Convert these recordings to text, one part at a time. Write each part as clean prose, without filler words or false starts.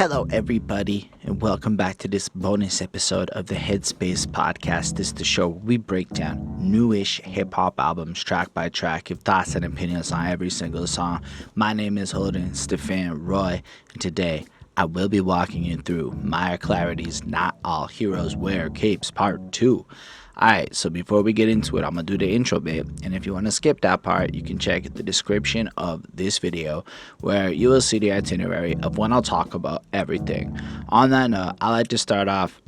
Hello, everybody, and welcome back to this bonus episode of the Headspace podcast. This is the show where we break down newish hip hop albums track by track, give thoughts and opinions on every single song. My name is Holden Stephan Roy, and today I will be walking you through Myer Clarity's Not All Heroes Wear Capes Part 2. Alright, so before we get into it, I'm going to do the intro bit, and if you want to skip that part, you can check the description of this video, where you will see the itinerary of when I'll talk about everything. On that note, I like to start off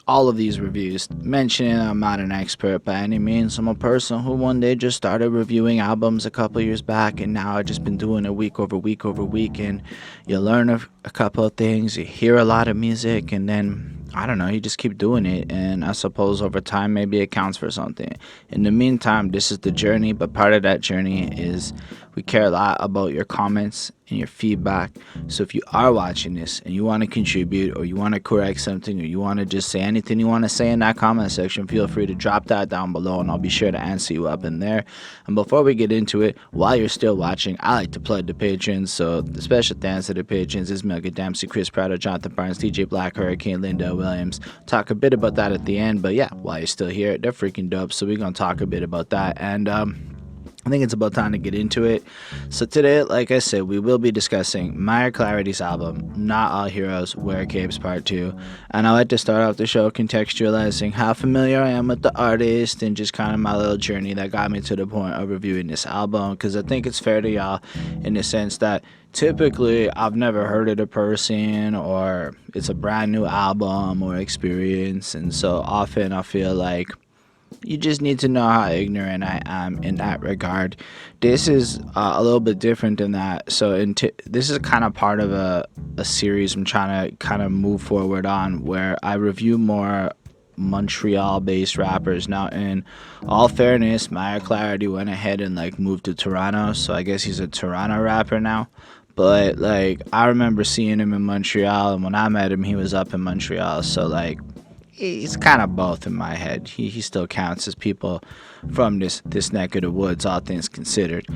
all of these reviews mentioning I'm not an expert by any means. I'm a person who one day just started reviewing albums a couple years back, and now I've just been doing it week over week, and you learn a couple of things, you hear a lot of music, and then I don't know, you just keep doing it, and I suppose over time maybe it counts for something. In the meantime, this is the journey, but part of that journey is we care a lot about your comments and your feedback. So if you are watching this and you want to contribute, or you want to correct something, or you want to just say anything you want to say in that comment section, feel free to drop that down below, and I'll be sure to answer you up in there. And before we get into it, while you're still watching, I like to plug the patrons. So the special thanks to the patrons is Melga Dempsey, Chris Prado, Jonathan Barnes, TJ Black, Hurricane, Linda Williams. Talk a bit about that at the end, but yeah, while you're still here, they're freaking dope, so we're gonna talk a bit about that. And I think it's about time to get into it. So today, like I said, we will be discussing Myer Clarity's album, Not All Heroes Wear Capes Part 2. And I like to start off the show contextualizing how familiar I am with the artist and just kind of my little journey that got me to the point of reviewing this album. Because I think it's fair to y'all in the sense that typically I've never heard of the person, or it's a brand new album or experience. And so often I feel like you just need to know how ignorant I am in that regard. This is a little bit different than that. So this is kind of part of a series I'm trying to kind of move forward on, where I review more Montreal-based rappers. Now, in all fairness, Myer Clarity went ahead and moved to Toronto, so I guess he's a Toronto rapper now. But I remember seeing him in Montreal, and when I met him, he was up in Montreal. So he's kind of both in my head. He still counts as people from this neck of the woods, all things considered.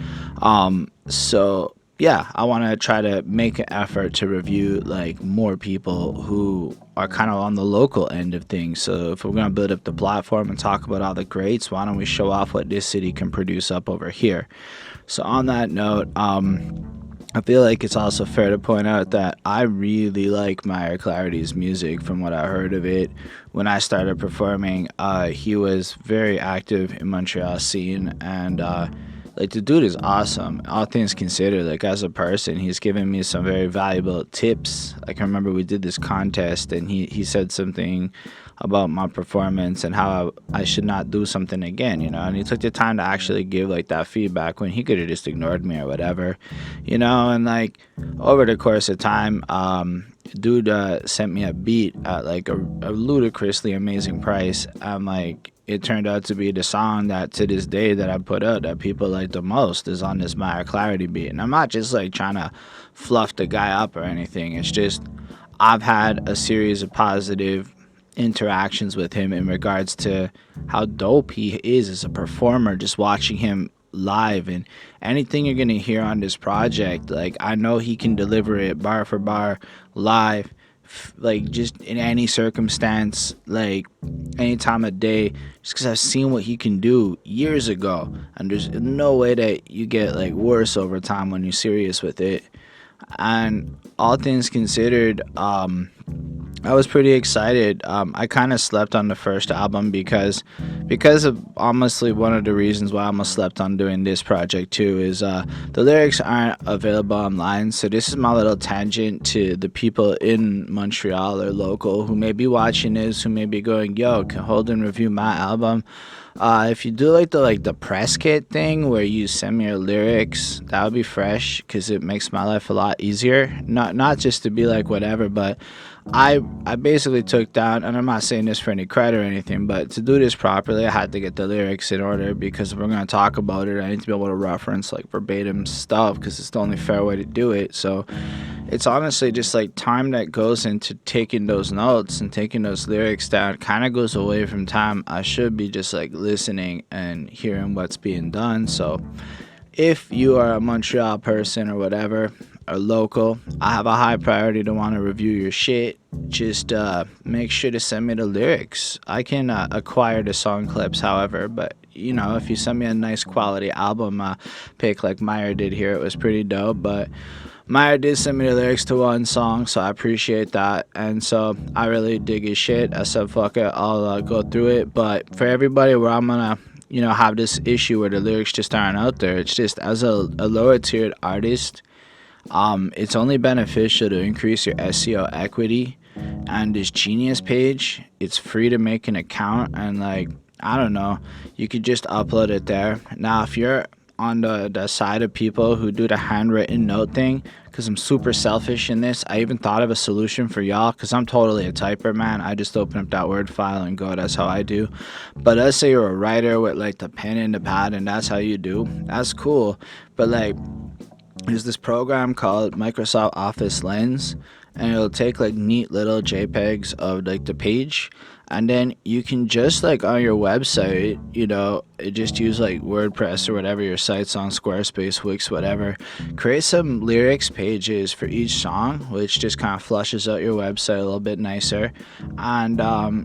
So yeah, I want to try to make an effort to review more people who are kind of on the local end of things. So if we're going to build up the platform and talk about all the greats, why don't we show off what this city can produce up over here? So on that note, I feel like it's also fair to point out that I really like Myer Clarity's music. From what I heard of it when I started performing, he was very active in Montreal scene, and the dude is awesome, all things considered. As a person, he's given me some very valuable tips. I remember we did this contest, and he said something about my performance and how I should not do something again, and he took the time to actually give that feedback, when he could have just ignored me or whatever, and over the course of time, dude sent me a beat at a ludicrously amazing price, and it turned out to be the song that to this day that I put out that people like the most is on this Myer Clarity beat. And I'm not just trying to fluff the guy up or anything. It's just I've had a series of positive interactions with him in regards to how dope he is as a performer, just watching him live, and anything you're gonna hear on this project, I know he can deliver it bar for bar live, just in any circumstance, any time of day, just because I've seen what he can do years ago, and there's no way that you get worse over time when you're serious with it. And all things considered, I was pretty excited. I kind of slept on the first album because of honestly one of the reasons why I almost slept on doing this project too is the lyrics aren't available online. So this is my little tangent to the people in Montreal or local who may be watching this, who may be going, yo, can Holden review my album? If you do the press kit thing where you send me your lyrics, that would be fresh, because it makes my life a lot easier. Not just to be whatever, but I basically took down, and I'm not saying this for any credit or anything, but to do this properly, I had to get the lyrics in order, because if we're going to talk about it, I need to be able to reference verbatim stuff, because it's the only fair way to do it. So it's honestly just time that goes into taking those notes and taking those lyrics down kind of goes away from time I should be just listening and hearing what's being done. So if you are a Montreal person or whatever, or local, I have a high priority to want to review your shit. Just make sure to send me the lyrics. I can acquire the song clips, however, but you know, if you send me a nice quality album pick like Myer did here, it was pretty dope. But Myer did send me the lyrics to one song, so I appreciate that. And so I really dig his shit. I said, fuck it, I'll go through it. But for everybody where I'm gonna, you know, have this issue where the lyrics just aren't out there, it's just as a lower tiered artist, it's only beneficial to increase your SEO equity. And this Genius page, it's free to make an account, and like, I don't know, you could just upload it there. Now, if you're on the side of people who do the handwritten note thing, because I'm super selfish in this, I even thought of a solution for y'all, because I'm totally a typer, man. I just open up that Word file and go, that's how I do. But let's say you're a writer with like the pen and the pad, and that's how you do. That's cool. But like, there's this program called Microsoft Office Lens, and it'll take like neat little JPEGs of like the page, and then you can just like on your website, you know, just use like WordPress or whatever your site's on, Squarespace, Wix, whatever, create some lyrics pages for each song, which just kind of flushes out your website a little bit nicer. And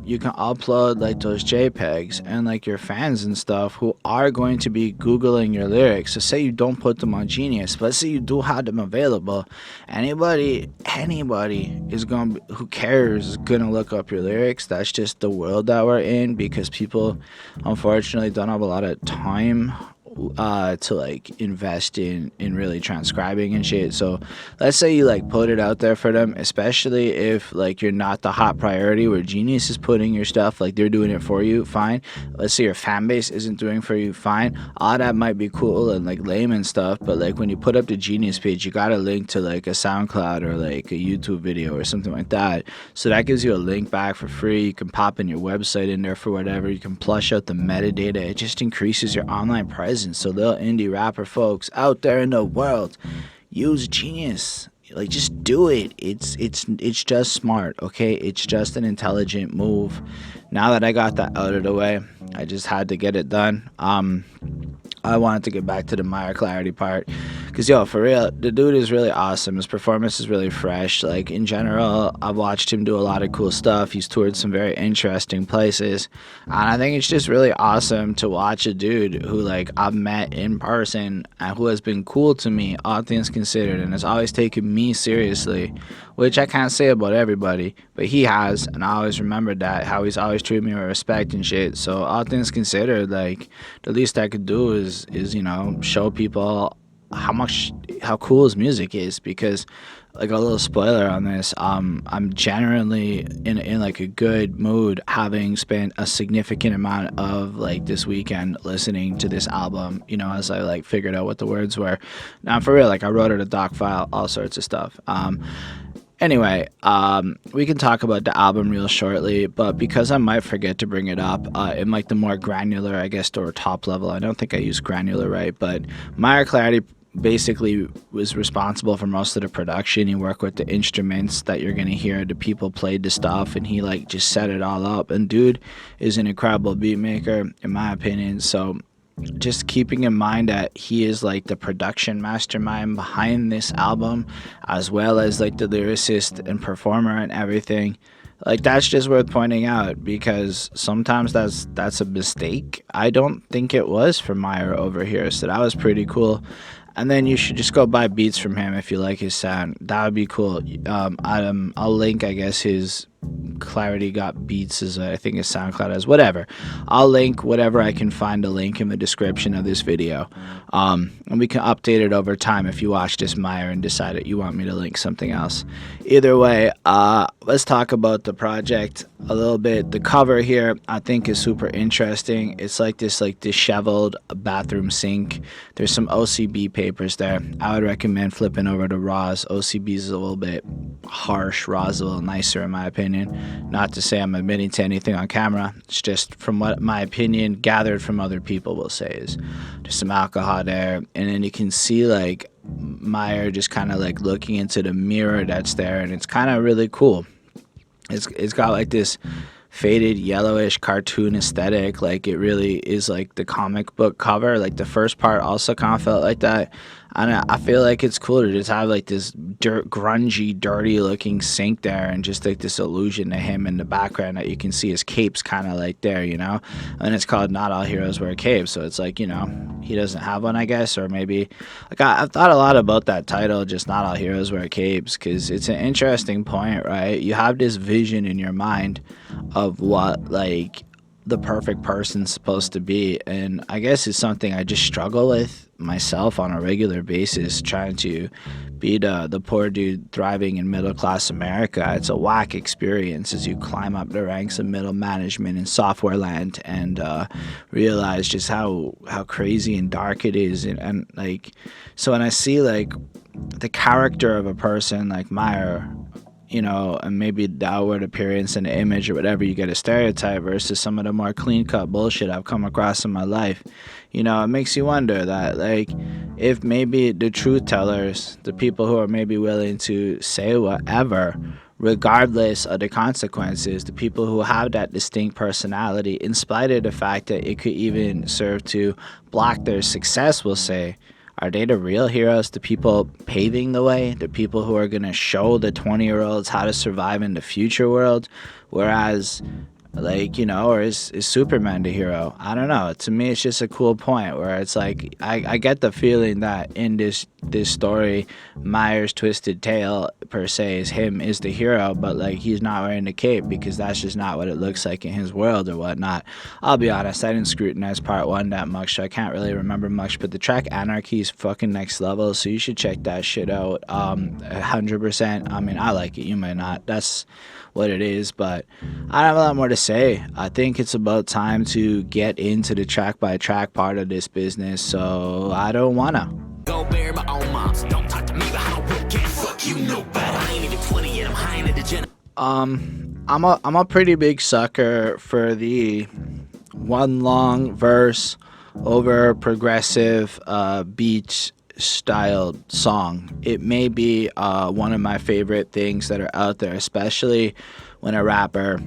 you can upload like those JPEGs, and like your fans and stuff who are going to be Googling your lyrics, so say you don't put them on Genius, but let's say you do have them available, anybody is gonna be, who cares, is gonna look up your lyrics. That's just the world that we're in, because people unfortunately don't have a lot of time to like invest in really transcribing and shit. So let's say you like put it out there for them, especially if like you're not the hot priority where Genius is putting your stuff, like they're doing it for you, fine. Let's say your fan base isn't doing for you, fine. All that might be cool and like lame and stuff, but like when you put up the Genius page, you gotta link to like a SoundCloud or like a YouTube video or something like that, so that gives you a link back for free. You can pop in your website in there for whatever, you can plush out the metadata. It just increases your online presence. So little indie rapper folks out there in the world, use Genius. Like, just do it. It's just smart, okay? It's just an intelligent move. Now that I got that out of the way, I just had to get it done. I wanted to get back to the Myer Clarity part, because yo, for real, the dude is really awesome. His performance is really fresh. Like, in general, I've watched him do a lot of cool stuff. He's toured some very interesting places, and I think it's just really awesome to watch a dude who like I've met in person and who has been cool to me, all things considered, and has always taken me seriously, which I can't say about everybody, but he has, and I always remembered that, how he's always treated me with respect and shit. So all things considered, like, the least I could do is you know, show people how cool his music is, because like a little spoiler on this, I'm generally in like a good mood, having spent a significant amount of like this weekend listening to this album, you know, as I like figured out what the words were. Now for real, like I wrote it a doc file, all sorts of stuff. Anyway, we can talk about the album real shortly, but because I might forget to bring it up in like the more granular, I guess, or top level, I don't think I used granular right, but Myer Clarity basically was responsible for most of the production. He worked with the instruments that you're gonna hear, the people played the stuff, and he like just set it all up. And dude is an incredible beat maker, in my opinion. So just keeping in mind that he is like the production mastermind behind this album, as well as like the lyricist and performer and everything, like that's just worth pointing out, because sometimes that's a mistake. I don't think it was for Myer over here, so that was pretty cool. And then you should just go buy beats from him if you like his sound. That would be cool. I'll link, I guess, his Clarity Got Beats, as I think his SoundCloud has, whatever. I'll link whatever I can find a link in the description of this video. And we can update it over time if you watch this Myer and decide that you want me to link something else. Either way, let's talk about the project a little bit. The cover here I think is super interesting. It's like this like disheveled bathroom sink. There's some OCB papers there. I would recommend flipping over to Raws. OCB is a little bit harsh. Raws a little nicer in my opinion. Not to say I'm admitting to anything on camera. It's just from what my opinion gathered from other people will say is there's some alcohol there, and then you can see like Myer just kind of like looking into the mirror that's there, and it's kind of really cool. It's got like this faded yellowish cartoon aesthetic. Like it really is like the comic book cover. Like the first part also kind of felt like that. And I feel like it's cool to just have like this grungy, dirty looking sink there, and just like this illusion to him in the background that you can see his cape's kind of like there, you know? And it's called Not All Heroes Wear Capes. So it's like, you know, he doesn't have one, I guess, or maybe like I've thought a lot about that title, just Not All Heroes Wear Capes, because it's an interesting point, right? You have this vision in your mind of what like the perfect person's supposed to be, and I guess it's something I just struggle with myself on a regular basis, trying to be the poor dude thriving in middle class America. It's a whack experience as you climb up the ranks of middle management in software land, and realize just how crazy and dark it is, and like, so when I see like the character of a person like Myer, you know, and maybe the outward appearance and the image or whatever, you get a stereotype versus some of the more clean-cut bullshit I've come across in my life. You know, it makes you wonder that, like, if maybe the truth tellers, the people who are maybe willing to say whatever, regardless of the consequences, the people who have that distinct personality, in spite of the fact that it could even serve to block their success, will say, are they the real heroes, the people paving the way, the people who are going to show the 20-year-olds how to survive in the future world? Whereas, like, you know, or is Superman the hero? I don't know. To me, it's just a cool point where it's like, I get the feeling that in this story, Myers' twisted tail, per se, is the hero, but like he's not wearing the cape because that's just not what it looks like in his world or whatnot. I'll be honest, I didn't scrutinize part one that much, so I can't really remember much, but the track Anarchy is fucking next level, so you should check that shit out. 100%. I mean, I like it, you might not. That's what it is, but I don't have a lot more to say. I think it's about time to get into the track by track part of this business, so I don't wanna. Go bury my own moms. Don't talk to me about how I can't fuck you no better. I ain't even 20 yet, I'm high in the gen. I'm a pretty big sucker for the one long verse over progressive beat styled song. It may be one of my favorite things that are out there, especially when a rapper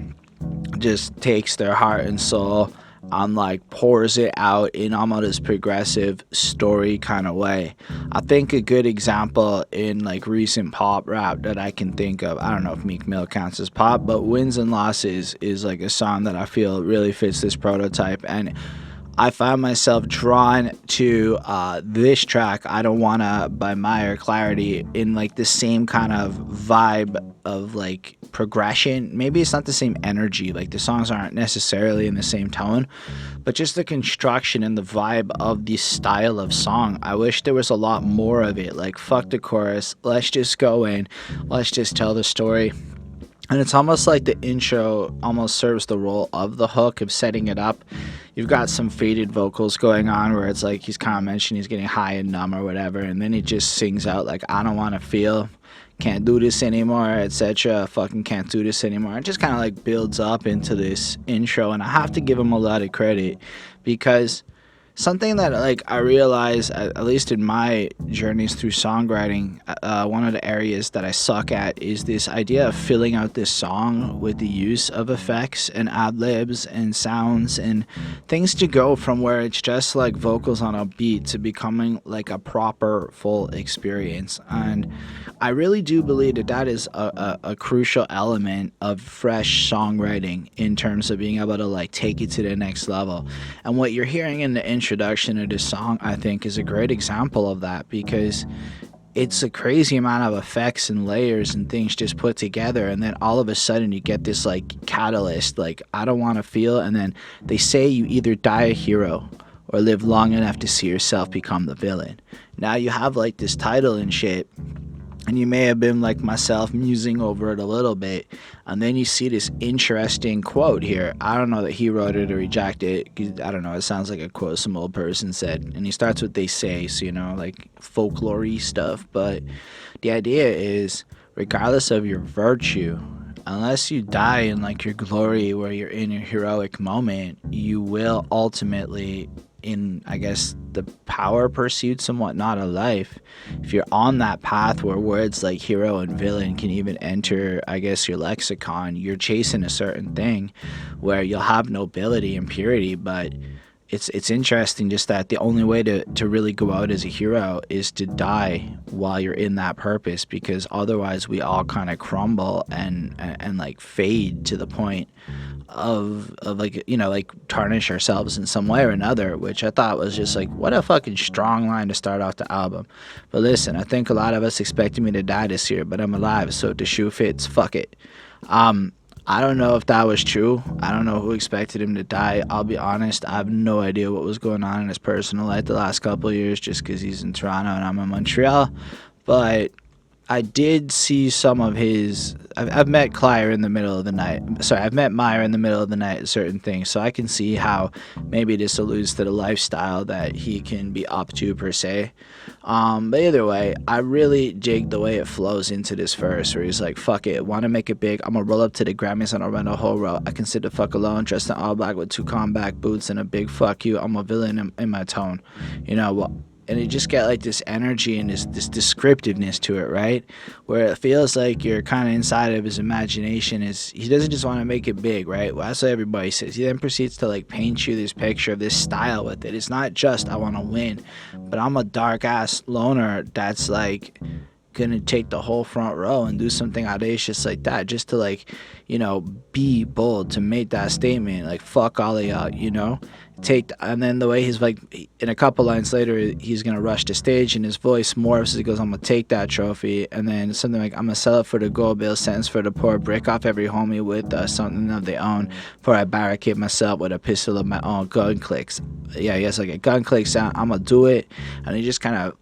just takes their heart and soul and like pours it out in almost this progressive story kind of way. I think a good example in like recent pop rap that I can think of, I don't know if Meek Mill counts as pop, but Wins and Losses is like a song that I feel really fits this prototype, and I found myself drawn to this track, I Don't Wanna, by Myer Clarity, in like the same kind of vibe of like progression. Maybe it's not the same energy, like the songs aren't necessarily in the same tone, but just the construction and the vibe of the style of song. I wish there was a lot more of it. Like, fuck the chorus, let's just go in, let's just tell the story. And it's almost like the intro almost serves the role of the hook of setting it up. You've got some faded vocals going on where it's like he's kind of mentioning he's getting high and numb or whatever, and then he just sings out like, I don't want to feel, can't do this anymore, etc. Fucking can't do this anymore. It just kind of like builds up into this intro, and I have to give him a lot of credit because something that like I realize, at least in my journeys through songwriting, one of the areas that I suck at is this idea of filling out this song with the use of effects and ad-libs and sounds and things to go from where it's just like vocals on a beat to becoming like a proper full experience. And I really do believe that that is a crucial element of fresh songwriting in terms of being able to like take it to the next level. And what you're hearing in the introduction of this song, I think, is a great example of that, because it's a crazy amount of effects and layers and things just put together, and then all of a sudden you get this like catalyst, like I don't want to feel, and then they say you either die a hero or live long enough to see yourself become the villain. Now you have like this title and shit, and you may have been like myself musing over it a little bit, and then you see this interesting quote here. I don't know that he wrote it or rejected it. I don't know, it sounds like a quote some old person said, and he starts with they say, so you know, like folklore-y stuff, but the idea is regardless of your virtue, unless you die in like your glory where you're in your heroic moment, you will ultimately in I guess the power pursuits and whatnot of life, if you're on that path where words like hero and villain can even enter, I guess, your lexicon, you're chasing a certain thing where you'll have nobility and purity. But it's interesting just that the only way to really go out as a hero is to die while you're in that purpose, because otherwise we all kind of crumble and like fade to the point of like, you know, like tarnish ourselves in some way or another, which I thought was just like, what a fucking strong line to start off the album. But listen, I think a lot of us expected me to die this year, but I'm alive, so if the shoe fits, fuck it. I don't know if that was true. I don't know who expected him to die. I'll be honest, I have no idea what was going on in his personal life the last couple of years, just because he's in Toronto and I'm in Montreal. But I did see some of his. I've met Myer in the middle of the night. Sorry, I've met Myer in the middle of the night at certain things, so I can see how maybe this alludes to the lifestyle that he can be up to per se. But either way, I really dig the way it flows into this verse where he's like, "Fuck it, want to make it big? I'm gonna roll up to the Grammys and I'll run the whole row. I can sit the fuck alone, dressed in all black with two combat boots and a big fuck you. I'm a villain in my tone, you know." Well, and you just get like this energy and this descriptiveness to it, right? Where it feels like you're kind of inside of his imagination. Is he doesn't just want to make it big, right? Well, that's what everybody says. He then proceeds to like paint you this picture of this style with it. It's not just I want to win, but I'm a dark ass loner that's like gonna take the whole front row and do something audacious like that, just to like, you know, be bold, to make that statement, like fuck all of y'all, you know. And then the way he's like, in a couple lines later, he's gonna rush the stage and his voice morphs as he goes, I'm gonna take that trophy. And then something like, I'm gonna sell it for the gold bill, sentence for the poor, break off every homie with something of their own, for I barricade myself with a pistol of my own. Gun clicks. Yeah, he has like a gun click sound. I'm gonna do it. And he just kind of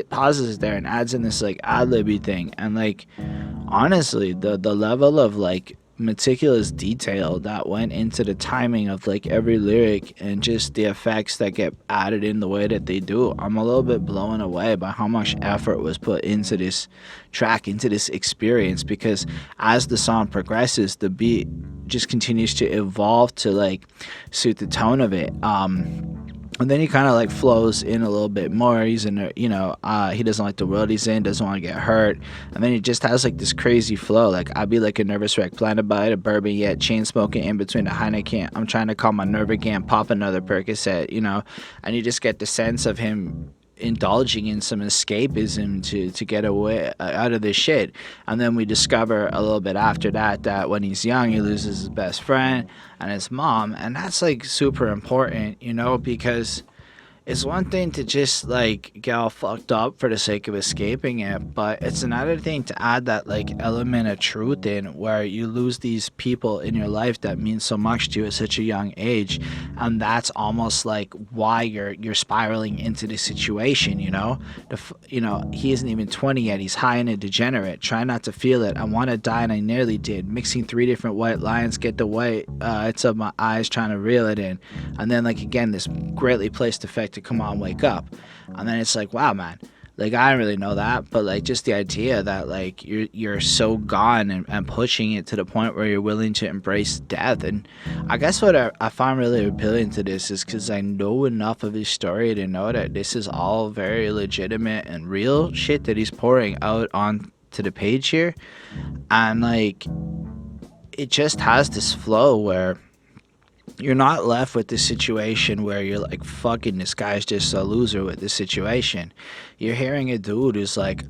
pauses there and adds in this like ad-libby thing. And like, honestly, the level of like meticulous detail that went into the timing of like every lyric and just the effects that get added in the way that they do, I'm a little bit blown away by how much effort was put into this track, into this experience, because as the song progresses, the beat just continues to evolve to like suit the tone of it. And then he kind of like flows in a little bit more. He's in, he doesn't like the world he's in, doesn't want to get hurt. And then he just has like this crazy flow. Like, I'd be like a nervous wreck, blinded by the bourbon, yet chain smoking in between the Heineken. I'm trying to calm my nerve again, pop another Percocet, you know. And you just get the sense of him indulging in some escapism to get away out of this shit. And then we discover a little bit after that when he's young, he loses his best friend and his mom. And that's like super important, you know, because it's one thing to just like get all fucked up for the sake of escaping it, but it's another thing to add that like element of truth in, where you lose these people in your life that mean so much to you at such a young age, and that's almost like why you're spiraling into this situation, you know. He isn't even 20 yet, he's high and a degenerate, try not to feel it, I want to die and I nearly did, mixing 3 different white lines, get the white it's of my eyes, trying to reel it in. And then like again, this greatly placed effect to come on, wake up. And then it's like, wow, man, like I don't really know that, but like just the idea that like you're so gone and pushing it to the point where you're willing to embrace death. And I guess what I find really appealing to this is because I know enough of his story to know that this is all very legitimate and real shit that he's pouring out onto the page here. And like, it just has this flow where you're not left with this situation where you're like, fucking, this guy's just a loser with this situation. You're hearing a dude who's like,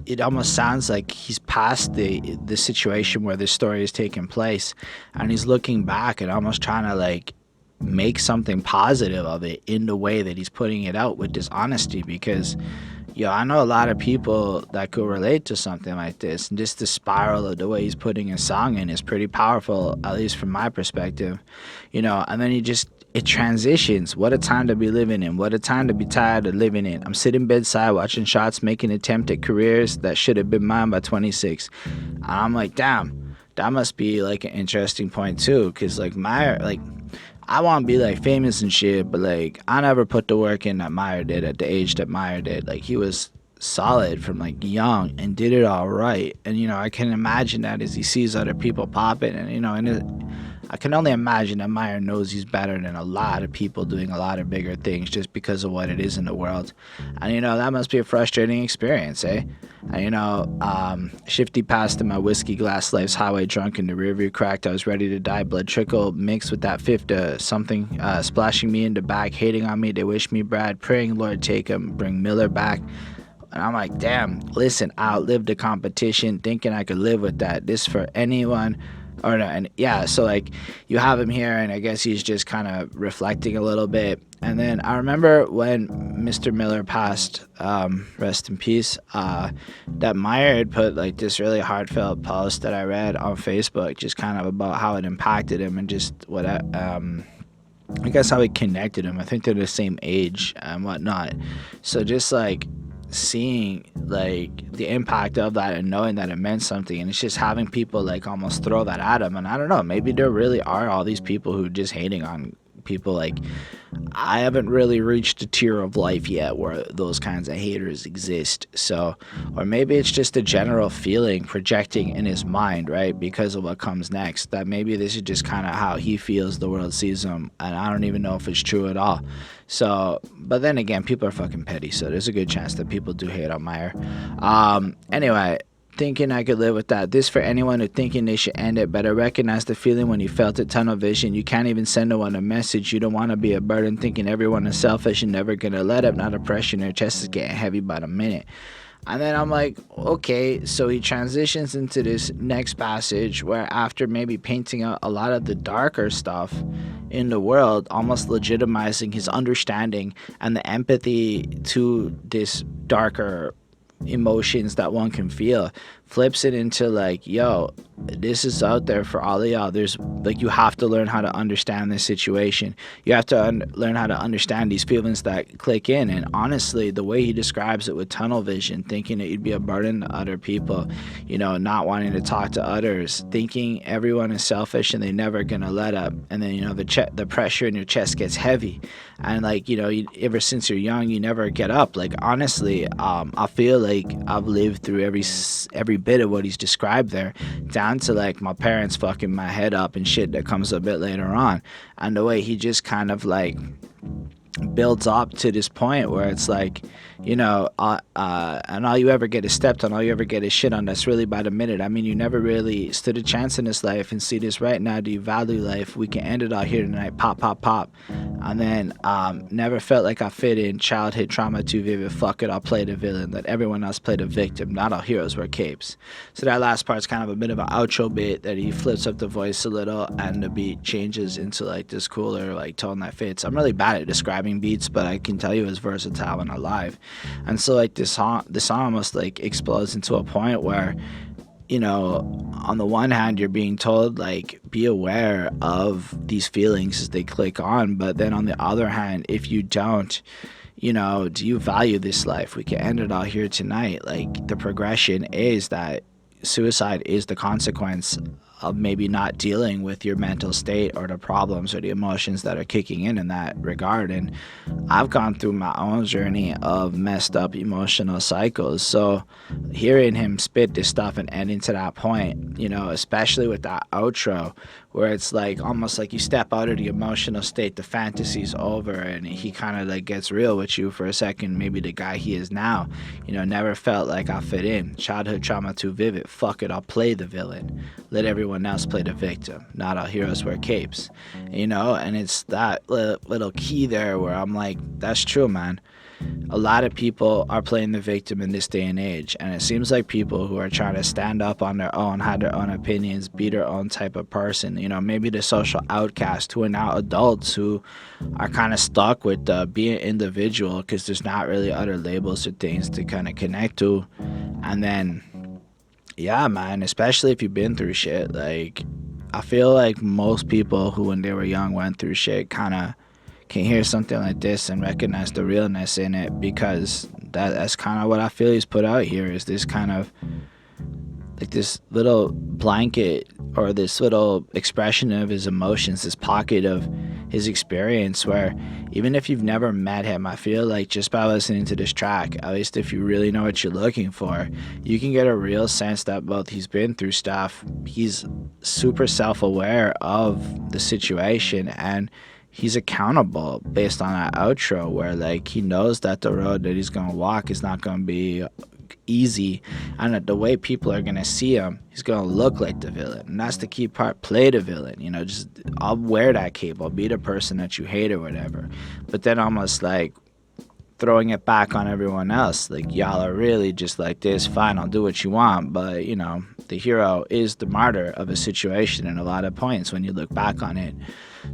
it almost sounds like he's past the situation where this story is taking place, and he's looking back and almost trying to like make something positive of it in the way that he's putting it out with this honesty. Because I know a lot of people that could relate to something like this, and just the spiral of the way he's putting his song in is pretty powerful, at least from my perspective, you know. And then it transitions. What a time to be living in. What a time to be tired of living in. I'm sitting bedside watching shots, making attempt at careers that should have been mine by 26. And I'm like, damn, that must be like an interesting point too, because like Myer, like, I want to be like famous and shit, but like I never put the work in that Myer did at the age that Myer did. Like, he was solid from like young and did it all right. And you know, I can imagine that as he sees other people popping, and you know, I can only imagine that Myer knows he's better than a lot of people doing a lot of bigger things just because of what it is in the world. And, that must be a frustrating experience, eh? And, shifty past in my whiskey glass, life's highway drunk in the rearview cracked. I was ready to die, blood trickle mixed with that fifth something, splashing me in the back, hating on me. They wish me Brad, praying, Lord, take him, bring Miller back. And I'm like, damn, listen, I outlived the competition, thinking I could live with that. This for anyone. Or no, and yeah, so like you have him here, and I guess he's just kind of reflecting a little bit. And then I remember when Mr. Miller passed, rest in peace, that Myer had put like this really heartfelt post that I read on Facebook, just kind of about how it impacted him and just what I guess how it connected him. I think they're the same age and whatnot. So just like seeing like the impact of that and knowing that it meant something, and it's just having people like almost throw that at him. And I don't know, maybe there really are all these people who just hating on people. Like, I haven't really reached a tier of life yet where those kinds of haters exist. So, or maybe it's just a general feeling projecting in his mind, right, because of what comes next, that maybe this is just kind of how he feels the world sees him, and I don't even know if it's true at all. So, but then again, people are fucking petty, so there's a good chance that people do hate on Myer. Anyway, thinking I could live with that. This for anyone who thinking they should end it, but I recognize the feeling when you felt it, tunnel vision. You can't even send no one a message. You don't want to be a burden, thinking everyone is selfish and never gonna let up. Not a pressure in your chest is getting heavy by the minute. And then I'm like, okay, so he transitions into this next passage where after maybe painting out a lot of the darker stuff in the world, almost legitimizing his understanding and the empathy to this darker emotions that one can feel, flips it into like, yo, this is out there for all of y'all. There's like, you have to learn how to understand this situation. You have to learn how to understand these feelings that click in. And honestly, the way he describes it with tunnel vision, thinking that you'd be a burden to other people, not wanting to talk to others, thinking everyone is selfish and they're never gonna let up, and then the pressure in your chest gets heavy, and like ever since you're young you never get up. Like, honestly, I feel like I've lived through every bit of what he's described there, down to like my parents fucking my head up and shit that comes a bit later on. And the way he just kind of like builds up to this point where it's like, and all you ever get is stepped on, all you ever get is shit on. That's really by the minute. I mean, you never really stood a chance in this life, and see this right now. Do you value life? We can end it all here tonight. Pop, pop, pop. And then never felt like I fit in. Childhood trauma too vivid. Fuck it, I'll play the villain. Let everyone else play the victim. Not all heroes wear capes. So that last part's kind of a bit of an outro bit that he flips up the voice a little, and the beat changes into like this cooler like tone that fits. I'm really bad at describing beats, but I can tell you it's versatile and alive. And so like this song almost like explodes into a point where, on the one hand you're being told like, be aware of these feelings as they click on, but then on the other hand, if you don't, do you value this life? We can end it all here tonight. Like, the progression is that suicide is the consequence of maybe not dealing with your mental state or the problems or the emotions that are kicking in that regard. And I've gone through my own journey of messed up emotional cycles. So hearing him spit this stuff and ending to that point, especially with that outro where it's like almost like you step out of the emotional state, the fantasy's over, and he kind of like gets real with you for a second. Maybe the guy he is now, never felt like I fit in. Childhood trauma too vivid. Fuck it, I'll play the villain. Let everyone else play the victim. Not all heroes wear capes. And it's that little key there where I'm like, that's true, man. A lot of people are playing the victim in this day and age, and it seems like people who are trying to stand up on their own, have their own opinions, be their own type of person, maybe the social outcast who are now adults who are kind of stuck with being individual because there's not really other labels or things to kind of connect to. And then, yeah, man, especially if you've been through shit, like, I feel like most people who when they were young went through shit kind of can hear something like this and recognize the realness in it, because that's kind of what I feel he's put out here, is this kind of like this little blanket or this little expression of his emotions, this pocket of his experience, where even if you've never met him, I feel like just by listening to this track, at least if you really know what you're looking for, you can get a real sense that both he's been through stuff, he's super self-aware of the situation, and he's accountable based on that outro, where like he knows that the road that he's gonna walk is not gonna be easy, and that the way people are gonna see him, he's gonna look like the villain, and that's the key part. Play the villain, you know, just I'll wear that cape, I'll be the person that you hate or whatever, but then almost like throwing it back on everyone else, like y'all are really just like this, fine, I'll do what you want, but you know, the hero is the martyr of a situation in a lot of points when you look back on it.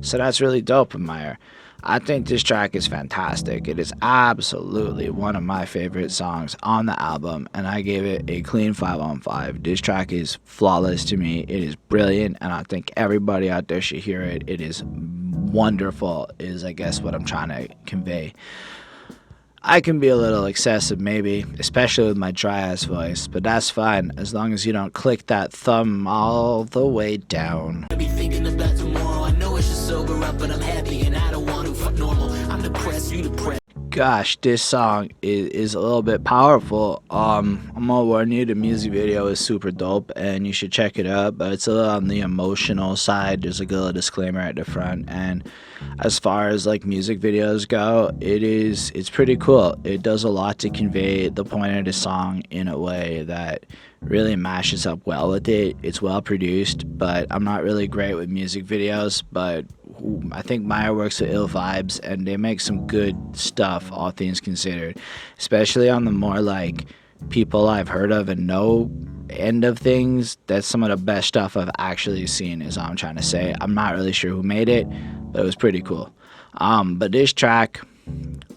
So that's really dope of Myer. I think this track is fantastic. It is absolutely one of my favorite songs on the album, and I gave it a clean 5 on 5. This track is flawless to me. It is brilliant, and I think everybody out there should hear it. It is wonderful, is I guess what I'm trying to convey. I can be a little excessive maybe, especially with my dry ass voice, but that's fine as long as you don't click that thumb all the way down. I be thinking about tomorrow. I know I should sober up, but I'm happy and I don't want to fuck normal. I'm depressed, you depressed. Gosh, this song is a little bit powerful. I'm gonna warn you, the music video is super dope and you should check it out, but it's a little on the emotional side. There's like a little disclaimer at the front, and as far as like music videos go, it's pretty cool. It does a lot to convey the point of the song in a way that really mashes up well with it. It's well produced, but I'm not really great with music videos, but I think Myer works with Ill Vibes, and they make some good stuff, all things considered, especially on the more like people I've heard of and know end of things. That's some of the best stuff I've actually seen, is all I'm trying to say. I'm not really sure who made it, but it was pretty cool. But this track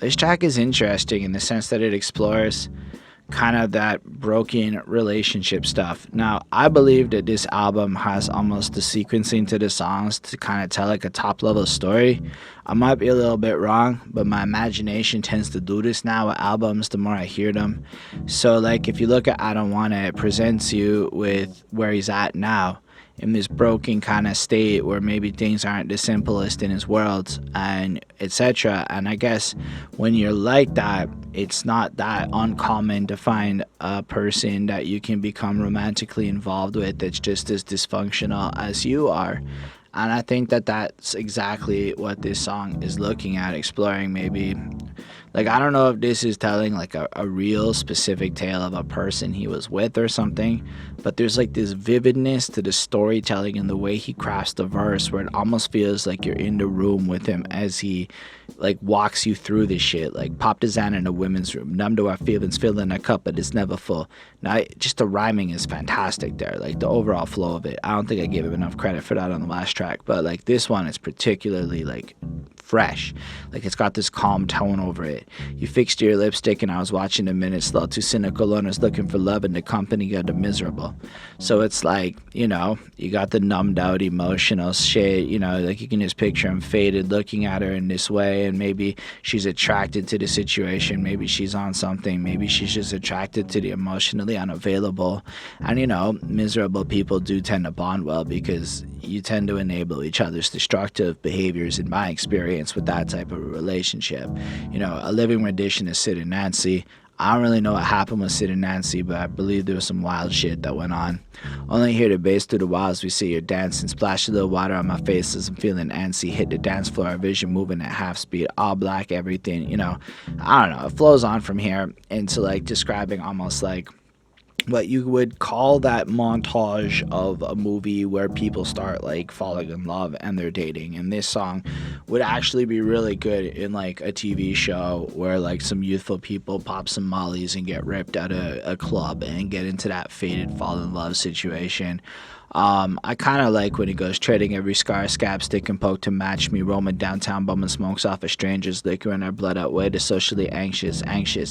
is interesting in the sense that it explores kind of that broken relationship stuff. Now, I believe that this album has almost the sequencing to the songs to kind of tell like a top level story. I might be a little bit wrong, but my imagination tends to do this now with albums the more I hear them. So like if you look at I Don't Wanna, it presents you with where he's at now, in this broken kind of state where maybe things aren't the simplest in his world, and etc. And I guess when you're like that, it's not that uncommon to find a person that you can become romantically involved with that's just as dysfunctional as you are. And I think that that's exactly what this song is looking at, exploring maybe. Like, I don't know if this is telling like a real specific tale of a person he was with or something, but there's like this vividness to the storytelling and the way he crafts the verse where it almost feels like you're in the room with him as he like walks you through this shit. Like, pop the Xan in a women's room, numb to our feelings, filling a cup, but it's never full. Now, just the rhyming is fantastic there, like the overall flow of it. I don't think I gave him enough credit for that on the last track, but like this one is particularly like fresh. Like, it's got this calm tone over it. You fixed your lipstick and I was watching the minutes slow. Two cynical loners looking for love and the company got the miserable. So it's like, you know, you got the numbed out emotional shit, you know, like you can just picture him faded looking at her in this way, and maybe she's attracted to the situation, maybe she's on something, maybe she's just attracted to the emotionally unavailable. And you know, miserable people do tend to bond well because you tend to enable each other's destructive behaviors, in my experience with that type of a relationship. You know, a living rendition of Sid and Nancy. I don't really know what happened with Sid and Nancy, but I believe there was some wild shit that went on. Only hear the bass through the walls, we see her dancing. Splash a little water on my face as I'm feeling antsy. Hit the dance floor, our vision moving at half speed. All black, everything, you know. I don't know, it flows on from here into like describing almost like what you would call that montage of a movie where people start like falling in love and they're dating, and this song would actually be really good in like a TV show where like some youthful people pop some mollies and get ripped out of a club and get into that faded fall in love situation. I kind of like when he goes trading every scar, scab, stick, and poke to match me, roaming downtown, bumming smokes off of strangers, liquoring our blood out way to socially anxious.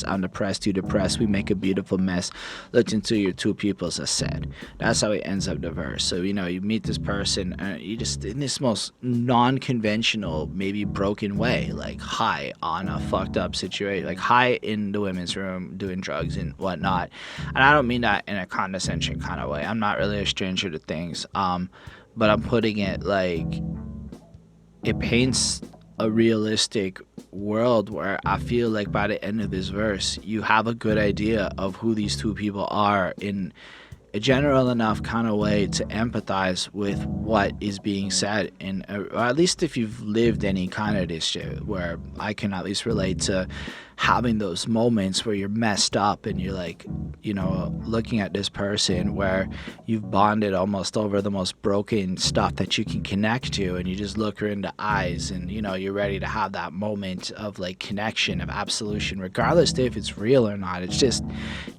I'm depressed, you depressed, we make a beautiful mess. Looked into your two pupils, I said. That's how he ends up the verse. So, you know, you meet this person, and you just, in this most non-conventional, maybe broken way, like high on a fucked up situation, like high in the women's room, doing drugs and whatnot. And I don't mean that in a condescension kind of way. I'm not really a stranger to things, but I'm putting it like it paints a realistic world where I feel like by the end of this verse, you have a good idea of who these two people are in a general enough kind of way to empathize with what is being said, or at least if you've lived any kind of this shit, where I can at least relate to having those moments where you're messed up and you're like, you know, looking at this person where you've bonded almost over the most broken stuff that you can connect to, and you just look her in the eyes and, you know, you're ready to have that moment of like connection, of absolution, regardless if it's real or not. It's just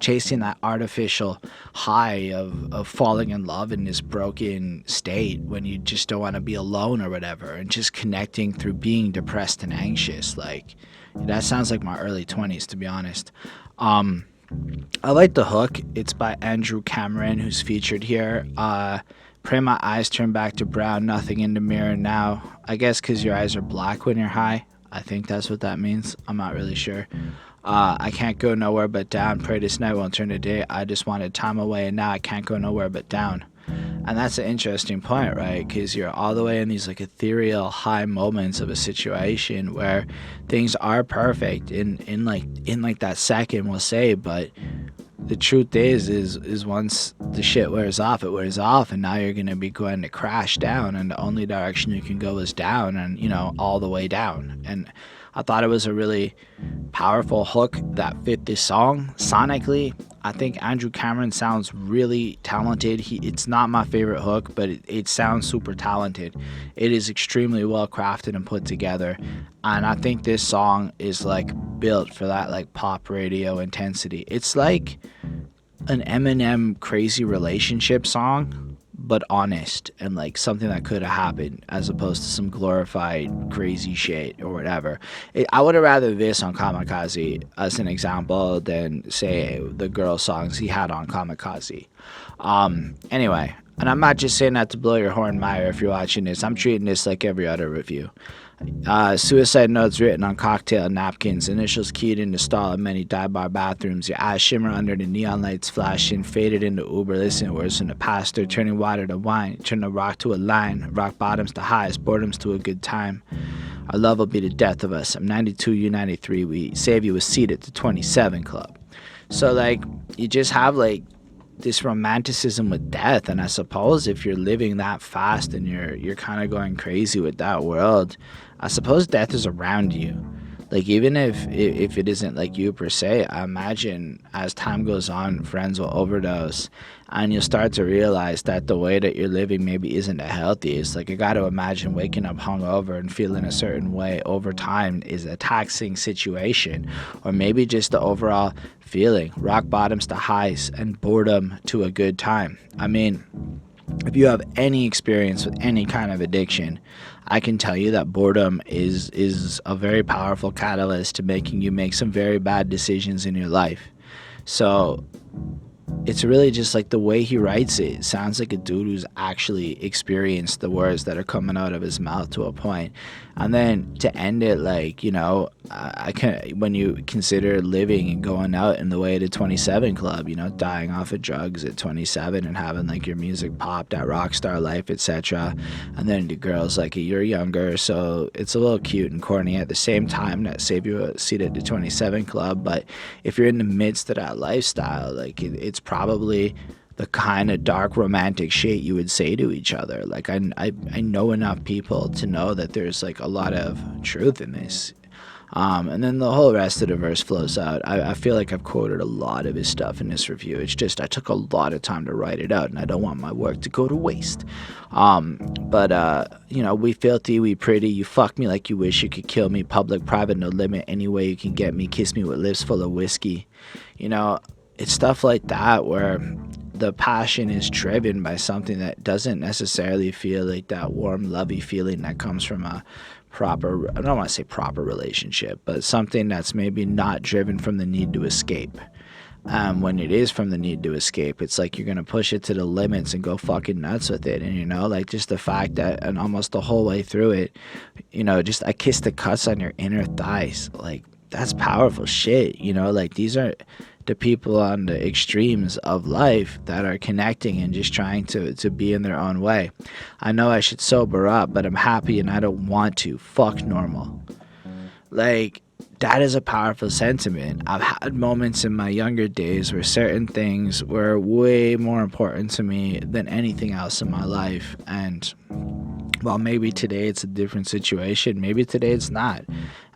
chasing that artificial high of falling in love in this broken state when you just don't want to be alone or whatever, and just connecting through being depressed and anxious. Like, that sounds like my early 20s, to be honest. I like the hook. It's by Andrew Cameron, who's featured here. Pray my eyes turn back to brown, nothing in the mirror now. I guess because your eyes are black when you're high. I think that's what that means. I'm not really sure. I can't go nowhere but down. Pray this night won't turn to day. I just wanted time away, and now I can't go nowhere but down. And that's an interesting point, right? Because you're all the way in these like ethereal high moments of a situation where things are perfect in like that second, we'll say, but the truth is once the shit wears off, it wears off, and now you're gonna be going to crash down, and the only direction you can go is down, and you know, all the way down. And I thought it was a really powerful hook that fit this song sonically. I think Andrew Cameron sounds really talented. It's not my favorite hook, but it sounds super talented. It is extremely well crafted and put together, and I think this song is like built for that like pop radio intensity. It's like an Eminem crazy relationship song, but honest, and like something that could have happened, as opposed to some glorified crazy shit or whatever. I would have rather this on Kamikaze as an example than say the girl songs he had on Kamikaze. Anyway, and I'm not just saying that to blow your horn, Myer, if you're watching this. I'm treating this like every other review. Suicide notes written on cocktail napkins, initials keyed in the stall of many dive-bar bathrooms, your eyes shimmer under the neon lights flashing, faded into Uber, listening to words from the pastor, turning water to wine, turn the rock to a line, rock bottoms to highs, boredoms to a good time. Our love will be the death of us. I'm 92, you 93, we save you a seat at the 27 club. So like, you just have like this romanticism with death, and I suppose if you're living that fast and you're kind of going crazy with that world, I suppose death is around you. Like, even if it isn't like you per se, I imagine as time goes on, friends will overdose, and you'll start to realize that the way that you're living maybe isn't the healthiest. Like, I got to imagine waking up hungover and feeling a certain way over time is a taxing situation, or maybe just the overall feeling, rock bottoms to highs and boredom to a good time. I mean, if you have any experience with any kind of addiction, I can tell you that boredom is a very powerful catalyst to making you make some very bad decisions in your life. So it's really just like the way he writes it. It sounds like a dude who's actually experienced the words that are coming out of his mouth to a point. And then to end it, like, you know, I can, when you consider living and going out in the way to 27 club, you know, dying off of drugs at 27 and having like your music popped at Rockstar Life, etc. And then the girls like you're younger, so it's a little cute and corny at the same time that save you a seat at the 27 club. But if you're in the midst of that lifestyle, like it's probably the kind of dark romantic shit you would say to each other. Like I know enough people to know that there's like a lot of truth in this. And then the whole rest of the verse flows out. I feel like I've quoted a lot of his stuff in this review. It's just I took a lot of time to write it out, and I don't want my work to go to waste. But you know, we filthy, we pretty, you fuck me like you wish you could kill me, public, private, no limit, any way you can get me, kiss me with lips full of whiskey. You know, it's stuff like that where the passion is driven by something that doesn't necessarily feel like that warm, lovey feeling that comes from a proper, I don't want to say proper relationship, but something that's maybe not driven from the need to escape. When it is from the need to escape, it's like you're going to push it to the limits and go fucking nuts with it. And, you know, like just the fact that, and almost the whole way through it, you know, just I kiss the cuts on your inner thighs. Like, that's powerful shit, you know, like these are the people on the extremes of life that are connecting and just trying to be in their own way. I know I should sober up, but I'm happy and I don't want to. Fuck normal. Like, that is a powerful sentiment. I've had moments in my younger days where certain things were way more important to me than anything else in my life. And well, maybe today it's a different situation. Maybe today it's not.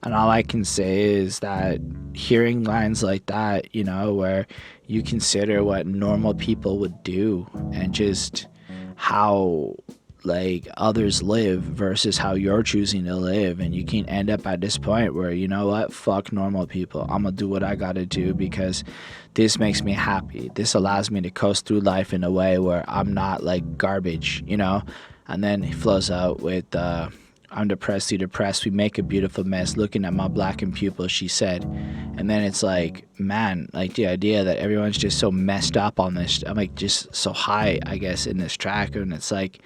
And all I can say is that hearing lines like that, you know, where you consider what normal people would do and just how like others live versus how you're choosing to live, and you can end up at this point where, you know what, fuck normal people, I'm gonna do what I gotta do because this makes me happy, this allows me to coast through life in a way where I'm not like garbage, you know. And then he flows out with I'm depressed, you depressed, we make a beautiful mess, looking at my blackened pupil, she said. And then it's like, man, like the idea that everyone's just so messed up on this, I'm like just so high, I guess, in this track. And it's like,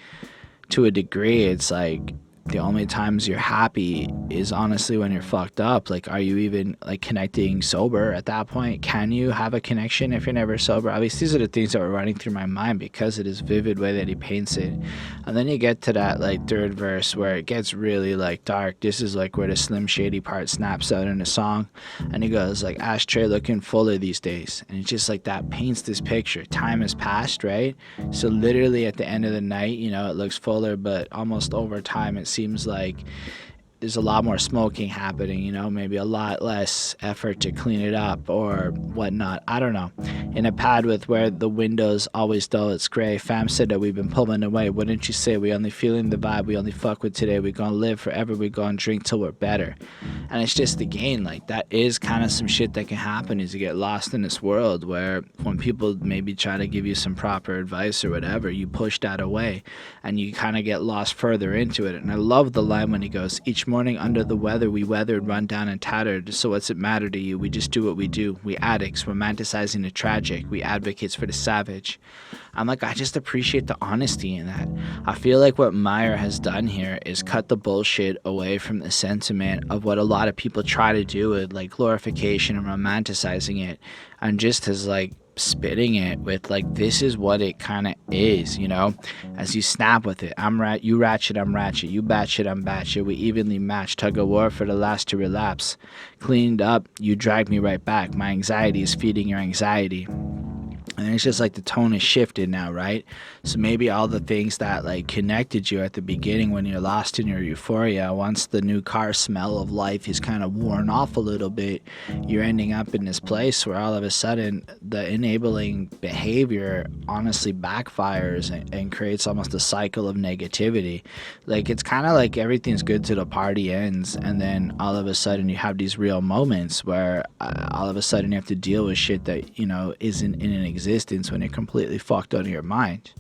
to a degree, it's like the only times you're happy is honestly when you're fucked up. Like, are you even like connecting sober at that point? Can you have a connection if you're never sober? At least these are the things that were running through my mind because of this vivid way that he paints it. And then you get to that like third verse where it gets really like dark. This is like where the Slim Shady part snaps out in the song, and he goes like, ashtray looking fuller these days. And it's just like that paints this picture. Time has passed, right? So literally at the end of the night, you know, it looks fuller, but almost over time it seems like there's a lot more smoking happening, you know, maybe a lot less effort to clean it up or whatnot. I don't know. In a pad with where the windows always dull, it's gray. Fam said that we've been pulling away. Wouldn't you say we only feeling the vibe, we only fuck with today, we gonna live forever, we gonna drink till we're better. And it's just again, like that is kind of some shit that can happen, is you get lost in this world where when people maybe try to give you some proper advice or whatever, you push that away and you kind of get lost further into it. And I love the line when he goes, each morning under the weather we weathered, run down and tattered, so what's it matter to you, we just do what we do, we addicts romanticizing the tragic, we advocates for the savage. I'm like, I just appreciate the honesty in that. I feel like what Myer has done here is cut the bullshit away from the sentiment of what a lot of people try to do with like glorification and romanticizing it, and just as like spitting it with like, this is what it kind of is, you know, as you snap with it. You ratchet, I'm ratchet, you batshit, I'm batshit, we evenly match, tug of war for the last to relapse, cleaned up, you drag me right back, my anxiety is feeding your anxiety. And it's just like the tone is shifted now, right? So maybe all the things that like connected you at the beginning when you're lost in your euphoria, once the new car smell of life is kind of worn off a little bit, you're ending up in this place where all of a sudden the enabling behavior honestly backfires and creates almost a cycle of negativity. Like it's kind of like everything's good till the party ends, and then all of a sudden you have these real moments where all of a sudden you have to deal with shit that, you know, isn't in an existence when you're completely fucked out of your mind.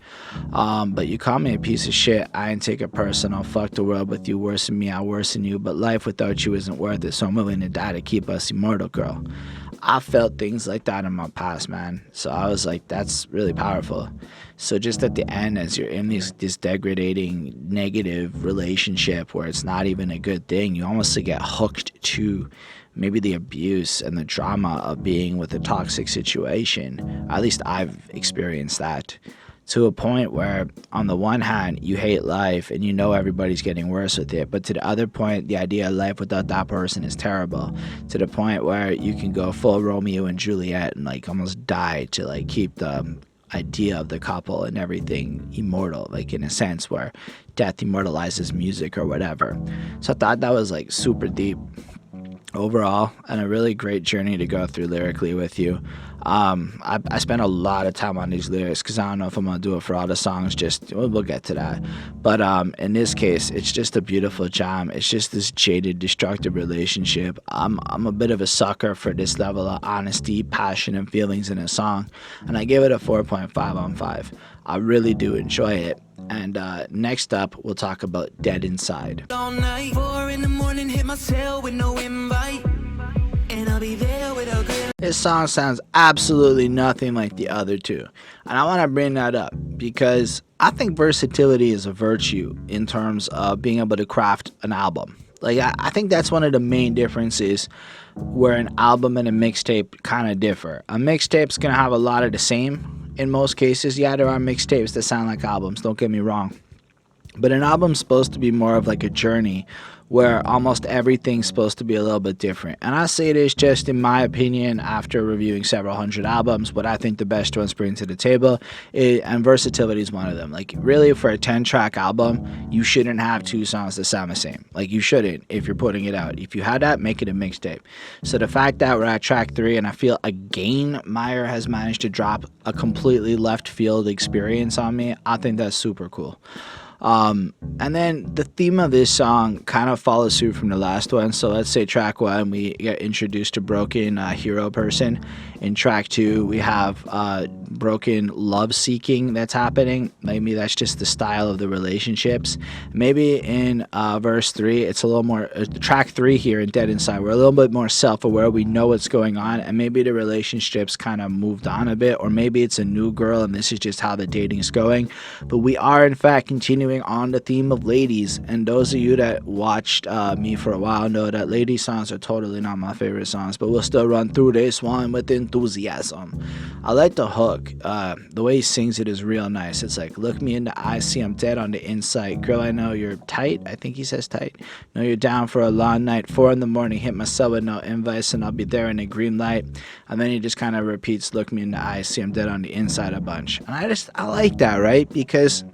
But you call me a piece of shit, I ain't take it personal, fuck the world with you, worse than me, I worsen you, but life without you isn't worth it, so I'm willing to die to keep us immortal, girl. I felt things like that in my past, man. So I was like, that's really powerful. So just at the end, as you're in this degrading, negative relationship where it's not even a good thing, you almost get hooked to maybe the abuse and the drama of being with a toxic situation. At least I've experienced that. To a point where, on the one hand, you hate life and you know everybody's getting worse with it, but to the other point, the idea of life without that person is terrible. To the point where you can go full Romeo and Juliet and like almost die to like keep the idea of the couple and everything immortal, like in a sense where death immortalizes music or whatever. So I thought that was like super deep overall, and a really great journey to go through lyrically with you. I spent a lot of time on these lyrics because I don't know if I'm gonna do it for all the songs. Just we'll get to that. But in this case, it's just a beautiful jam. It's just this jaded, destructive relationship. I'm a bit of a sucker for this level of honesty, passion, and feelings in a song, and I give it a 4.5 on 5. I really do enjoy it. And next up, we'll talk about Dead Inside. All night, 4 in the morning, hit my cell with no invite, and I'll be there with a grill. This song sounds absolutely nothing like the other two. And I want to bring that up because I think versatility is a virtue in terms of being able to craft an album. Like, I think that's one of the main differences where an album and a mixtape kind of differ. A mixtape's gonna have a lot of the same in most cases. Yeah, there are mixtapes that sound like albums, don't get me wrong. But an album's supposed to be more of like a journey where almost everything's supposed to be a little bit different. And I say this just in my opinion after reviewing several hundred albums, what I think the best ones bring to the table, and versatility is one of them. Like, really, for a 10-track album, you shouldn't have 2 songs that sound the same. Like, you shouldn't if you're putting it out. If you had that, make it a mixtape. So the fact that we're at track 3, and I feel again Myer has managed to drop a completely left field experience on me, I think that's super cool. And then the theme of this song kind of follows suit from the last one. So let's say track 1, we get introduced to broken hero person. In track 2, we have broken love seeking that's happening. Maybe that's just the style of the relationships. Maybe in verse 3, it's a little more, track 3 here in Dead Inside, we're a little bit more self-aware. We know what's going on, and maybe the relationships kind of moved on a bit, or maybe it's a new girl and this is just how the dating is going. But we are in fact continuing on the theme of ladies, and those of you that watched me for a while know that lady songs are totally not my favorite songs, but we'll still run through this one with enthusiasm. I like the hook. The way he sings it is real nice. It's like, look me in the eyes, see I'm dead on the inside. Girl, I know you're tight. I think he says tight. Know you're down for a long night. 4 a.m, hit my cell with no invites, and I'll be there in a green light. And then he just kind of repeats, look me in the eyes, see I'm dead on the inside a bunch. And I like that, right? Because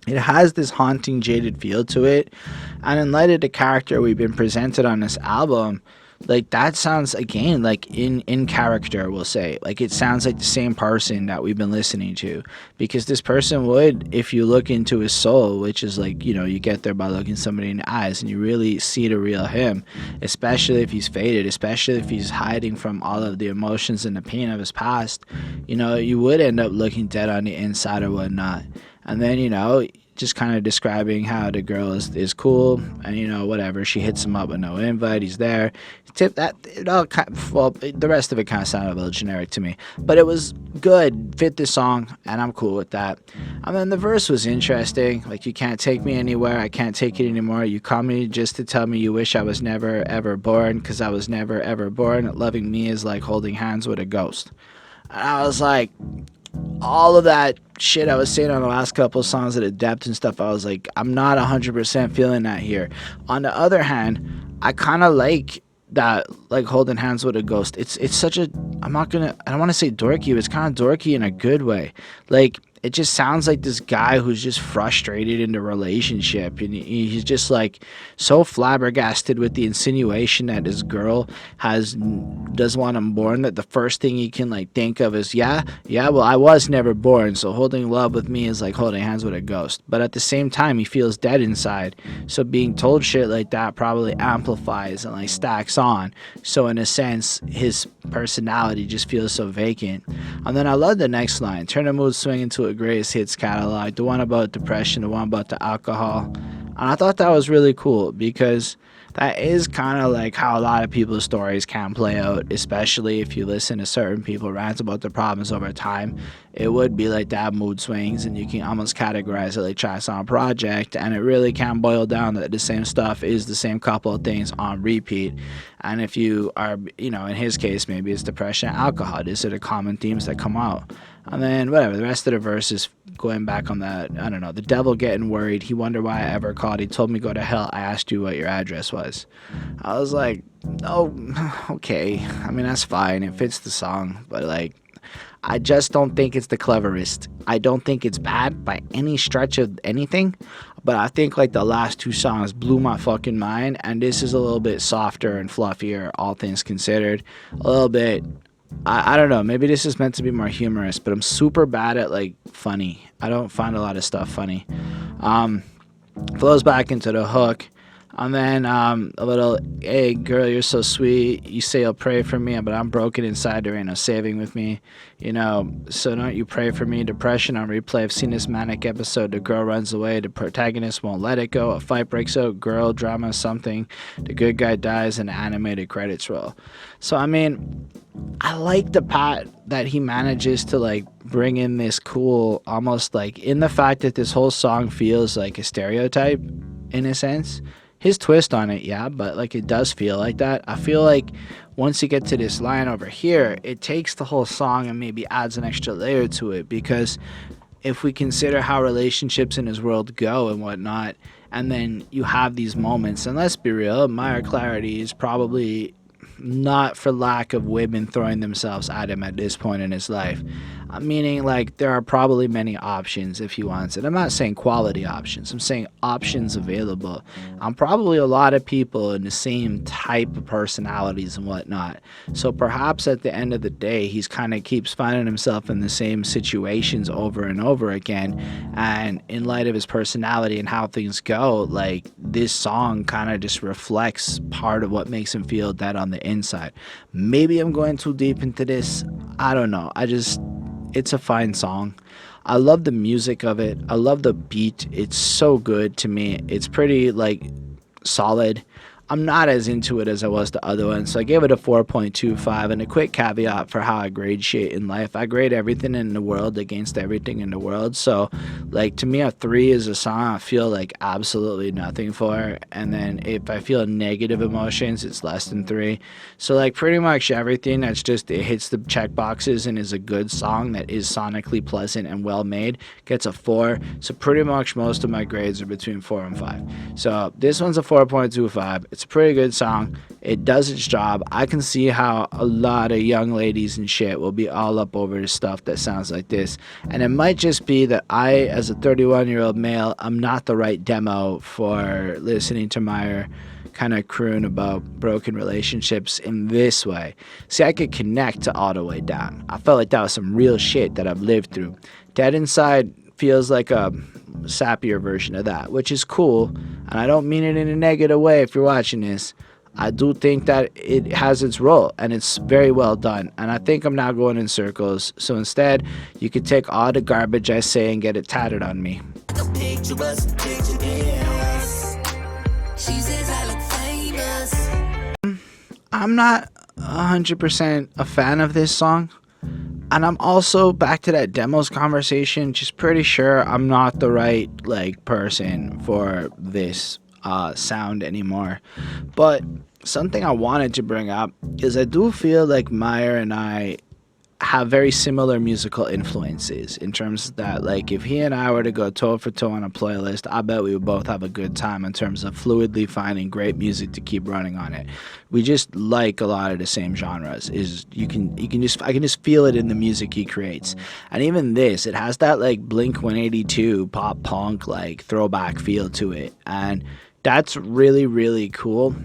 it has this haunting, jaded feel to it. And in light of the character we've been presented on this album, like, that sounds, again, like in character, we'll say. Like, it sounds like the same person that we've been listening to. Because this person would, if you look into his soul, which is like, you know, you get there by looking somebody in the eyes and you really see the real him, especially if he's faded, especially if he's hiding from all of the emotions and the pain of his past, you know, you would end up looking dead on the inside or whatnot. And then, you know, just kind of describing how the girl is cool, and, you know, whatever, she hits him up with no invite, he's there. Tip that, it all kind of, well, the rest of it kind of sounded a little generic to me, but it was good, fit the song, and I'm cool with that. And then the verse was interesting, like, you can't take me anywhere, I can't take it anymore, you call me just to tell me you wish I was never ever born, because I was never ever born, loving me is like holding hands with a ghost. And I was like, all of that shit I was saying on the last couple of songs of the depth and stuff, I was like, I'm not 100% feeling that here. On the other hand, I kind of like that, like, holding hands with a ghost. It's such a, I don't want to say dorky, but it's kind of dorky in a good way. Like, it just sounds like this guy who's just frustrated in the relationship, and he's just like so flabbergasted with the insinuation that his girl doesn't want him born, that the first thing he can like think of is well, I was never born, so holding love with me is like holding hands with a ghost. But at the same time, he feels dead inside, so being told shit like that probably amplifies and like stacks on. So in a sense, his personality just feels so vacant. And then I love the next line, turn the mood swing into a greatest hits catalog, the one about depression, the one about the alcohol. And I thought that was really cool, because that is kind of like how a lot of people's stories can play out, especially if you listen to certain people rant about their problems over time. It would be like that, mood swings, and you can almost categorize it like tracks on a project, and it really can boil down that the same stuff is the same couple of things on repeat. And if you are, you know, in his case, maybe it's depression and alcohol. These are the common themes that come out. And then, whatever, the rest of the verse is going back on that, I don't know, the devil getting worried. He wondered why I ever called. He told me go to hell. I asked you what your address was. I was like, oh, okay. I mean, that's fine. It fits the song. But, like, I just don't think it's the cleverest. I don't think it's bad by any stretch of anything. But I think, like, the last 2 songs blew my fucking mind. And this is a little bit softer and fluffier, all things considered. A little bit, I don't know, maybe this is meant to be more humorous, but I'm super bad at, like, funny. I don't find a lot of stuff funny. Flows back into the hook. And then a little, hey, girl, you're so sweet. You say you'll pray for me, but I'm broken inside. There ain't no saving with me. You know, so don't you pray for me. Depression on replay. I've seen this manic episode. The girl runs away. The protagonist won't let it go. A fight breaks out. Girl, drama, something. The good guy dies, and the animated credits roll. So, I mean, I like the part that he manages to, like, bring in this cool, almost like, in the fact that this whole song feels like a stereotype, in a sense. his twist on it, yeah, but like it does feel like that. I feel like once you get to this line over here, it takes the whole song and maybe adds an extra layer to it, because if we consider how relationships in his world go and whatnot, and then you have these moments, and let's be real, Myer Clarity is probably not for lack of women throwing themselves at him at this point in his life. Meaning, like, there are probably many options if he wants it. I'm not saying quality options, I'm saying options available. Probably a lot of people in the same type of personalities and whatnot. So perhaps at the end of the day, he's kind of keeps finding himself in the same situations over and over again. And in light of his personality and how things go, like, this song kind of just reflects part of what makes him feel that on the inside. Maybe I'm going too deep into this. I don't know. It's a fine song. I love the music of it. I love the beat. It's so good to me. It's pretty, like, solid. I'm not as into it as I was the other one, so I gave it a 4.25. And a quick caveat for how I grade shit in life: I grade everything in the world against everything in the world. So, like, to me, a 3 is a song I feel like absolutely nothing for, and then if I feel negative emotions, it's less than 3. So, like, pretty much everything that's just, it hits the check boxes and is a good song that is sonically pleasant and well made gets a 4. So pretty much most of my grades are between 4 and 5. So this one's a 4.25. It's a pretty good song. It does its job. I can see how a lot of young ladies and shit will be all up over the stuff that sounds like this. And it might just be that I, as a 31-year-old male, I'm not the right demo for listening to Myer kind of croon about broken relationships in this way. See, I could connect to All the Way Down. I felt like that was some real shit that I've lived through. Dead Inside feels like a sappier version of that, which is cool, and I don't mean it in a negative way if you're watching this. I do think that it has its role, and it's very well done, and I think I'm now going in circles. So instead, you could take all the garbage I say and get it tatted on me. I'm not 100% a fan of this song. And I'm also, back to that demos conversation, just pretty sure I'm not the right, like, person for this sound anymore. But something I wanted to bring up is I do feel like Myer and I have very similar musical influences, in terms of that, like, if he and I were to go toe for toe on a playlist, I bet we would both have a good time in terms of fluidly finding great music to keep running on it. We just like a lot of the same genres. I can just feel it in the music he creates. And even this, it has that, like, Blink 182 pop punk, like, throwback feel to it, and that's really, really cool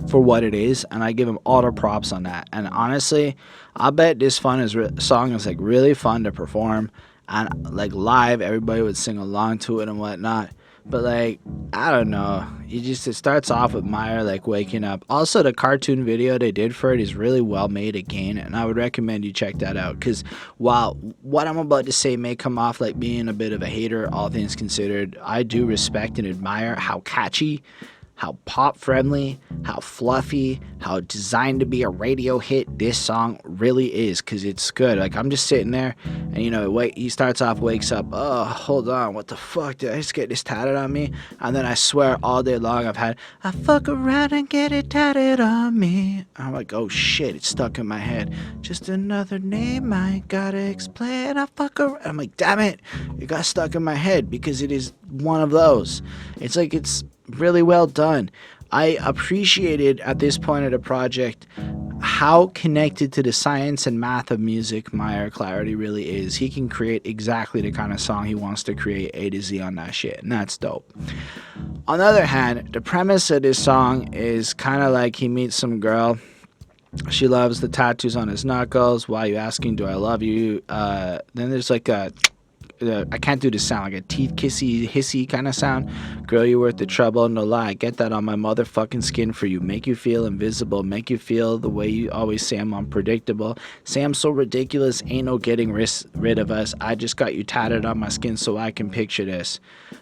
for what it is, and I give him all the props on that. And honestly, I bet this song is like really fun to perform, and like live everybody would sing along to it and whatnot. But, like, I don't know, it starts off with Myer, like, waking up. Also, the cartoon video they did for it is really well made again, and I would recommend you check that out, because while what I'm about to say may come off like being a bit of a hater, all things considered, I do respect and admire how catchy, how pop friendly, how fluffy, how designed to be a radio hit this song really is, because it's good. Like, I'm just sitting there, and, you know, he starts off, wakes up, oh, hold on, what the fuck, did I just get this tatted on me? And then I swear all day long I've had, I fuck around and get it tatted on me. And I'm like, oh shit, it's stuck in my head. Just another name I gotta explain, I fuck around. I'm like, damn it, it got stuck in my head, because it is one of those. It's like, it's really well done. I appreciated at this point of the project how connected to the science and math of music Myer Clarity really is. He can create exactly the kind of song he wants to create, A to Z on that shit, and that's dope. On the other hand, the premise of this song is kind of like he meets some girl. She loves the tattoos on his knuckles. Why are you asking, do I love you? Then there's like I can't do this sound, like a teeth kissy, hissy kind of sound. Girl, you're worth the trouble, no lie. Get that on my motherfucking skin for you. Make you feel invisible. Make you feel the way you always say I'm unpredictable. Say I'm so ridiculous, ain't no getting rid of us. I just got you tatted on my skin so I can picture this.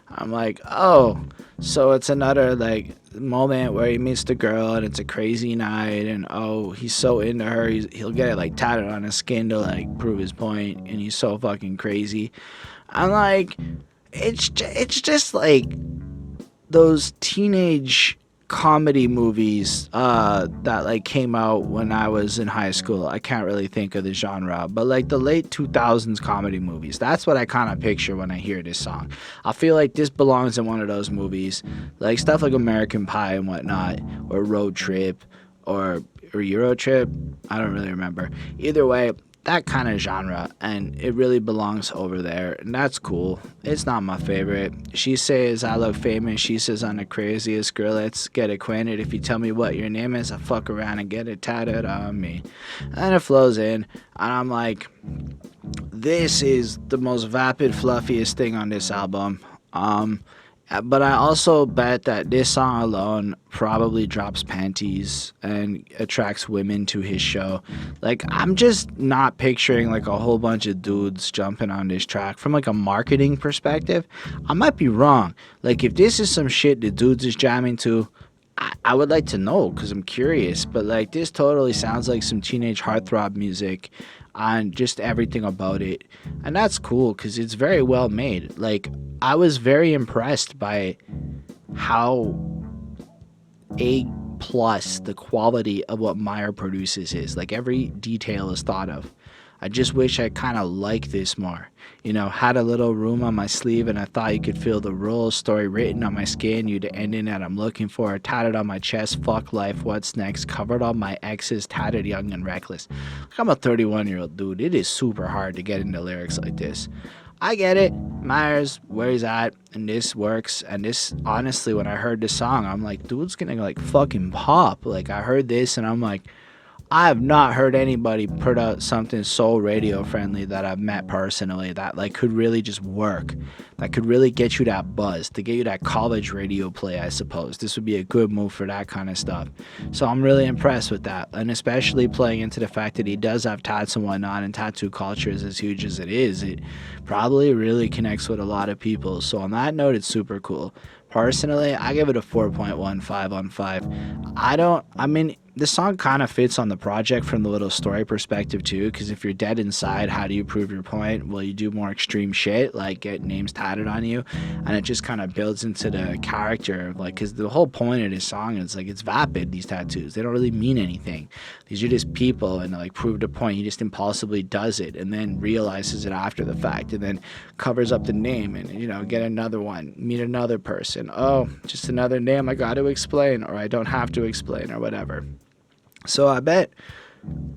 I'm like, oh, so it's another, like, moment where he meets the girl and it's a crazy night, and oh, he's so into her, he'll get it, like, tatted on his skin to, like, prove his point, and he's so fucking crazy. I'm like, it's just like those teenage comedy movies that like came out when I was in high school. I can't really think of the genre, but like the late 2000s comedy movies. That's what I kind of picture when I hear this song. I feel like this belongs in one of those movies, like stuff like American Pie and whatnot, or Road Trip, or Euro Trip. I don't really remember. Either way, that kind of genre, and it really belongs over there, and that's cool. It's not my favorite. She says I look famous. She says I'm the craziest girl. Let's get acquainted. If you tell me what your name is, I'll fuck around and get it tatted on me. And it flows in, and I'm like, this is the most vapid, fluffiest thing on this album. But I also bet that this song alone probably drops panties and attracts women to his show. Like, I'm just not picturing like a whole bunch of dudes jumping on this track. From like a marketing perspective, I might be wrong. Like, if this is some shit the dudes is jamming to, I would like to know, because I'm curious. But like, this totally sounds like some teenage heartthrob music and just everything about it. And that's cool, because it's very well made. Like, I was very impressed by how plus the quality of what Myer produces is. Like, every detail is thought of. I just wish I kind of liked this more. You know, had a little room on my sleeve, and I thought you could feel the role story written on my skin. You the ending that I'm looking for. Tatted on my chest, fuck life, what's next? Covered all my exes, tatted, young, and reckless. Like, I'm a 31-year-old dude. It is super hard to get into lyrics like this. I get it. Myers, where he's at, and this works. And this, honestly, when I heard this song, I'm like, dude's gonna like fucking pop. Like, I heard this, and I'm like, I have not heard anybody put out something so radio friendly that I've met personally that like could really just work, that could really get you that buzz, to get you that college radio play. I suppose this would be a good move for that kind of stuff. So I'm really impressed with that, and especially playing into the fact that he does have tats and whatnot, and tattoo culture is as huge as it is. It probably really connects with a lot of people. So on that note, it's super cool. Personally, I give it a 4.15 on 5. The song kind of fits on the project from the little story perspective too, because if you're dead inside, how do you prove your point? Well, you do more extreme shit, like get names tatted on you, and it just kind of builds into the character, like, because the whole point of this song is like, it's vapid, these tattoos, they don't really mean anything. These are just people, and like prove the point. He just impulsively does it, and then realizes it after the fact, and then covers up the name, and you know, get another one, meet another person. Oh, just another name I got to explain, or I don't have to explain, or whatever. So I bet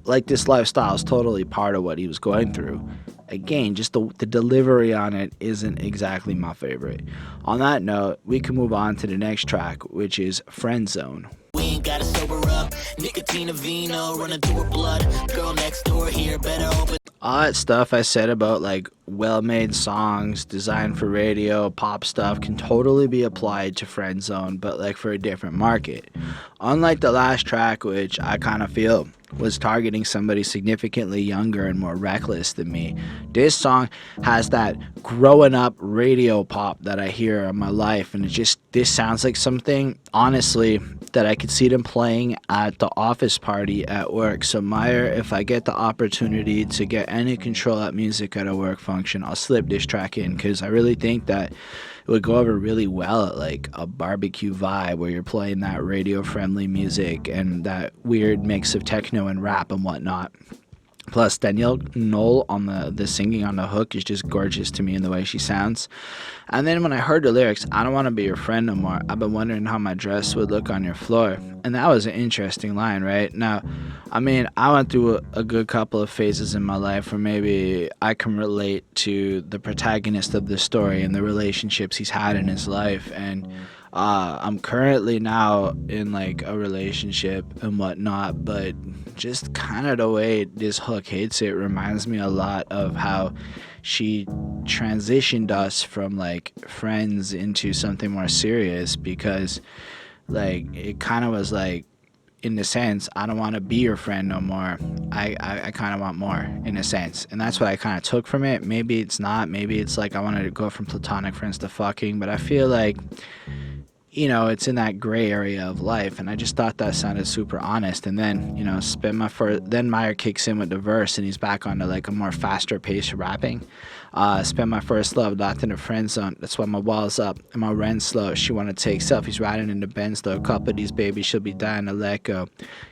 like this lifestyle is totally part of what he was going through. Again, just the delivery on it isn't exactly my favorite. On that note, we can move on to the next track, which is Friend Zone. We ain't gotta sober up. Nicotine and vino running through her blood. Girl next door here, better open. All that stuff I said about like well-made songs designed for radio, pop stuff can totally be applied to Friend Zone, but like for a different market. Unlike the last track, which I kind of feel was targeting somebody significantly younger and more reckless than me, this song has that growing up radio pop that I hear in my life, and this sounds like something, honestly, that I could see them playing at the office party at work. So Myer, if I get the opportunity to get any control at music at a work function, I'll slip this track in, because I really think that it would go over really well at like a barbecue vibe where you're playing that radio friendly music and that weird mix of techno and rap and whatnot. Plus, Danielle Knoll on the singing on the hook is just gorgeous to me in the way she sounds. And then when I heard the lyrics, I don't want to be your friend no more. I've been wondering how my dress would look on your floor. And that was an interesting line, right? Now, I went through a good couple of phases in my life where maybe I can relate to the protagonist of the story and the relationships he's had in his life. And I'm currently now in like a relationship and whatnot, but just kind of the way this hook hits it reminds me a lot of how she transitioned us from like friends into something more serious, because like it kind of was like, in a sense, I don't want to be your friend no more. I kind of want more, in a sense. And that's what I kind of took from it. Maybe it's not. Maybe it's like I wanted to go from platonic friends to fucking. But I feel like, you know, it's in that gray area of life. And I just thought that sounded super honest. And then, you know, then Myer kicks in with the verse and he's back onto like a more faster paced rapping. Spent my first love locked in a friend zone. That's why my wall's up and my rent's slow. She wanna take selfies riding in the Benz though. A couple of these babies she'll be dying to let go.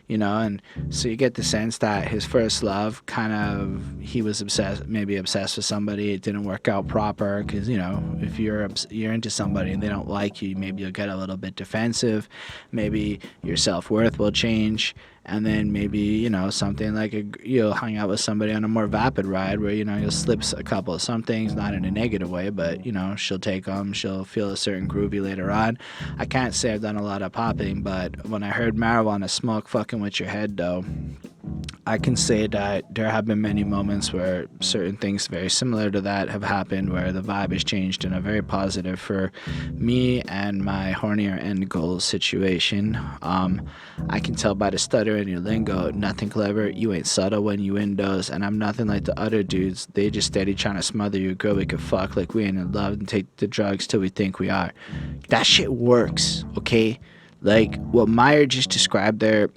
You know, and so you get the sense that his first love kind of, he was obsessed with somebody. It didn't work out proper because, you know, if you're into somebody and they don't like you, maybe you'll get a little bit defensive. Maybe your self-worth will change. And then maybe, you know, something like you'll hang out with somebody on a more vapid ride where, you know, you'll slip a couple of some things, not in a negative way, but, you know, she'll take them, she'll feel a certain groovy later on. I can't say I've done a lot of popping, but when I heard marijuana smoke fucking with your head, though, I can say that there have been many moments where certain things very similar to that have happened, where the vibe has changed in a very positive for me and my hornier end goal situation. I can tell by the stutter in your lingo, nothing clever, you ain't subtle when you indoors, and I'm nothing like the other dudes. They just steady trying to smother you, girl, we could fuck like we ain't in love and take the drugs till we think we are. That shit works, okay? Like, what Myer just described there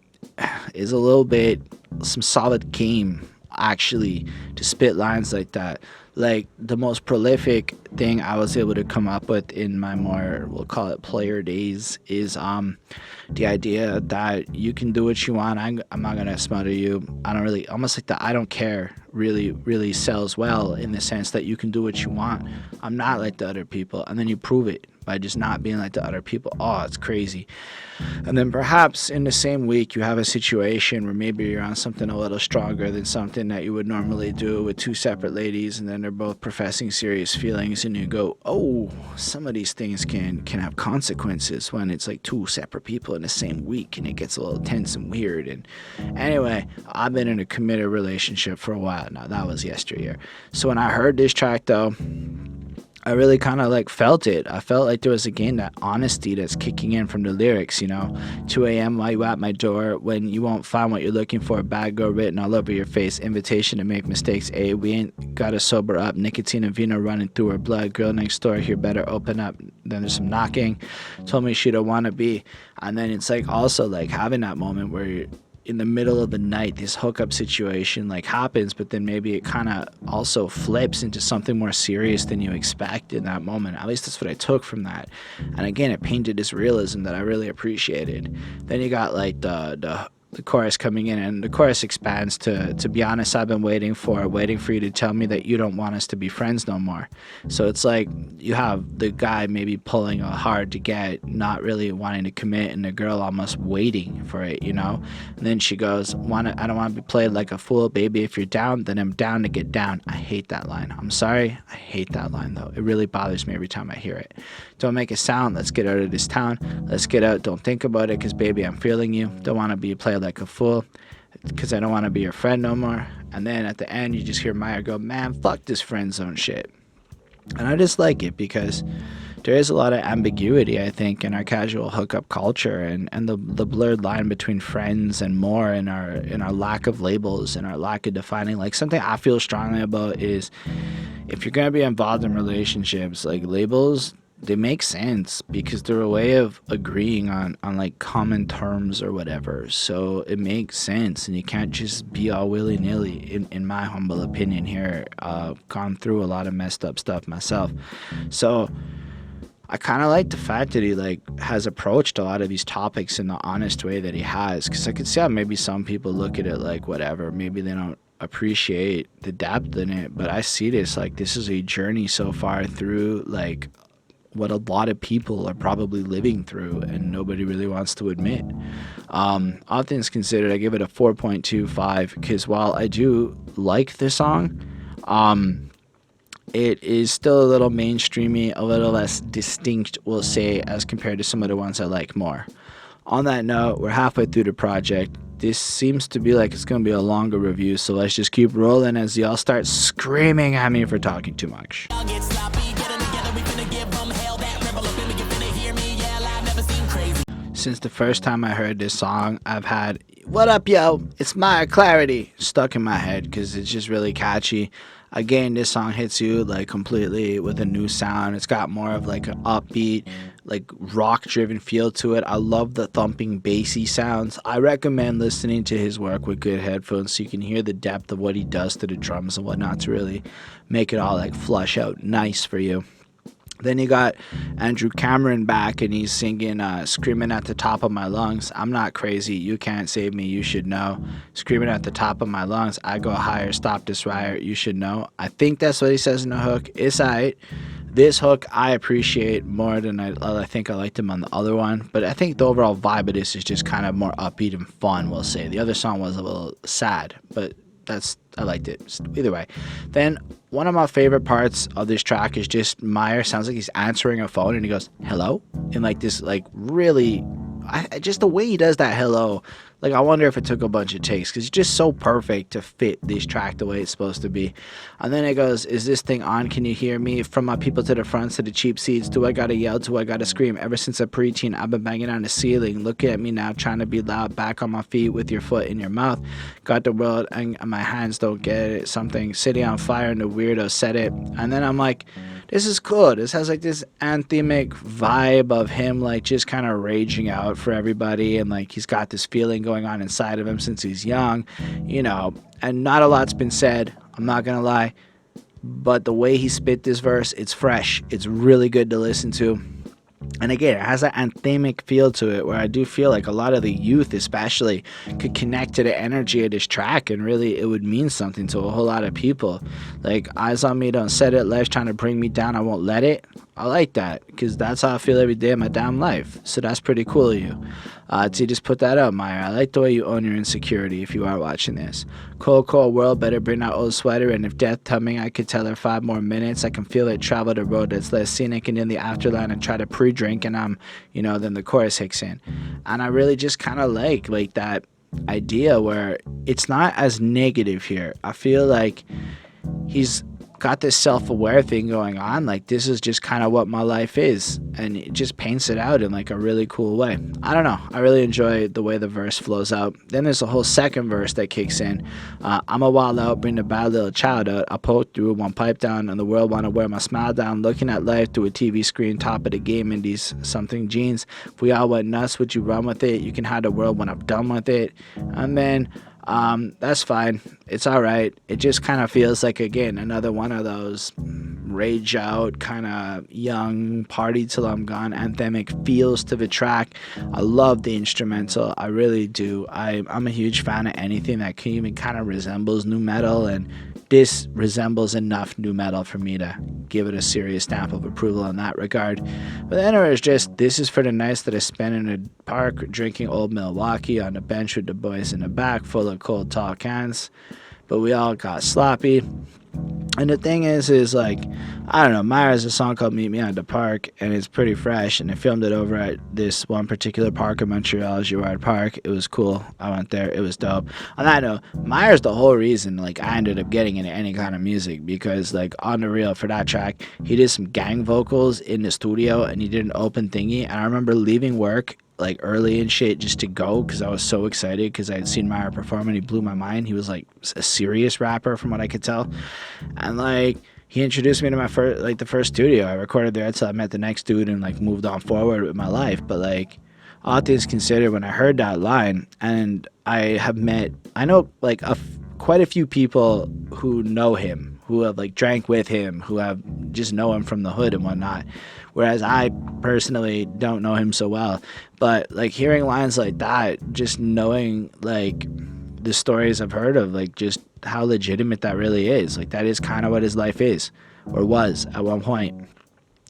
is a little bit some solid game, actually, to spit lines like that. Like, the most prolific thing I was able to come up with in my more, we'll call it player days, is the idea that you can do what you want. I'm not gonna smother you. I don't really, almost like the I don't care really sells well, in the sense that you can do what you want. I'm not like the other people, and then you prove it by just not being like the other people. Oh, it's crazy. And then perhaps in the same week you have a situation where maybe you're on something a little stronger than something that you would normally do with two separate ladies, and then they're both professing serious feelings, and you go, oh, some of these things can have consequences when it's like two separate people in the same week, and it gets a little tense and weird. And anyway, I've been in a committed relationship for a while now. That was yesteryear. So when I heard this track, though, I really kind of like felt it. I felt like there was again that honesty that's kicking in from the lyrics, you know. 2 a.m. while you at my door, when you won't find what you're looking for, bad girl written all over your face, invitation to make mistakes, we ain't gotta sober up, nicotine and vino running through her blood, girl next door here better open up, then there's some knocking, told me she don't wanna be. And then it's like also like having that moment where you're in the middle of the night, this hookup situation like happens, but then maybe it kind of also flips into something more serious than you expect in that moment. At least that's what I took from that. And again, it painted this realism that I really appreciated. Then you got like the chorus coming in, and the chorus expands to be honest, I've been waiting for you to tell me that you don't want us to be friends no more. So it's like you have the guy maybe pulling a hard to get, not really wanting to commit, and the girl almost waiting for it, you know. And then she goes, I don't want to be played like a fool, baby. If you're down, then I'm down to get down. I hate that line. I'm sorry, I hate that line though. It really bothers me every time I hear it. Don't make a sound, let's get out of this town, let's get out, don't think about it, cause baby I'm feeling you, don't want to be played like a fool, cause I don't want to be your friend no more. And then at the end you just hear Myer go, man, fuck this friend zone shit. And I just like it because there is a lot of ambiguity, I think, in our casual hookup culture, and the blurred line between friends and more, in our lack of labels and our lack of defining. Like, something I feel strongly about is, if you're gonna be involved in relationships, like, labels, they make sense because they're a way of agreeing on like common terms or whatever. So it makes sense, and you can't just be all willy-nilly, in my humble opinion here. Gone through a lot of messed up stuff myself. So I kind of like the fact that he like has approached a lot of these topics in the honest way that he has, because I could see how maybe some people look at it like whatever, maybe they don't appreciate the depth in it, but I see this like this is a journey so far through like what a lot of people are probably living through and nobody really wants to admit. All things considered, I give it a 4.25 because while I do like the song, it is still a little mainstreamy, a little less distinct, we'll say, as compared to some of the ones I like more. On that note, we're halfway through the project. This seems to be like it's going to be a longer review, so let's just keep rolling as y'all start screaming at me for talking too much. Since the first time I heard this song, I've had, what up, yo, it's Myer Clarity, stuck in my head because it's just really catchy. Again, this song hits you like completely with a new sound. It's got more of like an upbeat, like rock driven feel to it. I love the thumping bassy sounds. I recommend listening to his work with good headphones so you can hear the depth of what he does to the drums and whatnot to really make it all like flush out nice for you. Then you got Andrew Cameron back, and he's singing Screaming at the Top of My Lungs. I'm not crazy, you can't save me, you should know. Screaming at the top of my lungs, I go higher, stop this riot, you should know. I think that's what he says in the hook. It's alright. This hook I appreciate more than I think I liked him on the other one. But I think the overall vibe of this is just kind of more upbeat and fun, we'll say. The other song was a little sad, but I liked it either way. Then one of my favorite parts of this track is just Myer sounds like he's answering a phone and he goes hello, and like this like really just the way he does that hello, like I wonder if it took a bunch of takes because it's just so perfect to fit this track the way it's supposed to be. And then it goes, is this thing on, can you hear me, from my people to the fronts to the cheap seats, do I gotta yell, do I gotta scream, ever since a preteen I've been banging on the ceiling, look at me now trying to be loud, back on my feet with your foot in your mouth, got the world and my hands don't get it, something city on fire and the weirdo said it. And then I'm like, this is cool. This has like this anthemic vibe of him like just kind of raging out for everybody, and like he's got this feeling going on inside of him since he's young, you know, and not a lot's been said, I'm not gonna lie, but the way he spit this verse, it's fresh, it's really good to listen to. And again, it has that anthemic feel to it where I do feel like a lot of the youth especially could connect to the energy of this track, and really it would mean something to a whole lot of people. Like, eyes on me, don't set it, life's trying to bring me down, I won't let it. I like that because that's how I feel every day of my damn life. So that's pretty cool of you to just put that out, Myer. I like the way you own your insecurity if you are watching this. Cold, cold world, better bring that old sweater, and if death coming, I could tell her 5 more minutes. I can feel it travel the road that's less scenic, and in the afterline I try to pre-drink, and I'm, you know, then the chorus hits in. And I really just kind of like that idea where it's not as negative here. I feel like he's got this self-aware thing going on, like this is just kind of what my life is, and it just paints it out in like a really cool way. I don't know, I really enjoy the way the verse flows out. Then there's a whole second verse that kicks in. I'm a wild out, bring the bad little child out, I poke through one pipe down, and the world wanna wear my smile down, looking at life through a TV screen, top of the game in these something jeans. If we all went nuts, would you run with it? You can hide the world when I'm done with it. And then that's fine, it's all right. It just kind of feels like, again, another one of those rage out kind of young party till I'm gone anthemic feels to the track. I love the instrumental, I really do. I'm a huge fan of anything that can even kind of resembles nu metal, and this resembles enough nu metal for me to give it a serious stamp of approval in that regard. But then it was just, this is for the nights that I spent in a park drinking old Milwaukee on the bench with the boys in the back full of cold tall cans, but we all got sloppy. And the thing is like, I don't know, Myer has a song called Meet Me at the Park, and it's pretty fresh, and I filmed it over at this one particular park in Montreal, Girard Park. It was cool, I went there, it was dope. On that note, Myer's the whole reason like I ended up getting into any kind of music, because like on the real for that track, he did some gang vocals in the studio, and he did an open thingy, and I remember leaving work like early and shit just to go because I was so excited because I had seen Myer perform and he blew my mind. He was like a serious rapper from what I could tell, and like he introduced me to my the first studio I recorded there until I met the next dude and like moved on forward with my life. But like, all things considered, when I heard that line, and I know like quite a few people who know him, who have like drank with him, who have just know him from the hood and whatnot, whereas I personally don't know him so well. But like hearing lines like that, just knowing like the stories I've heard of, like just how legitimate that really is, like that is kind of what his life is, or was at one point.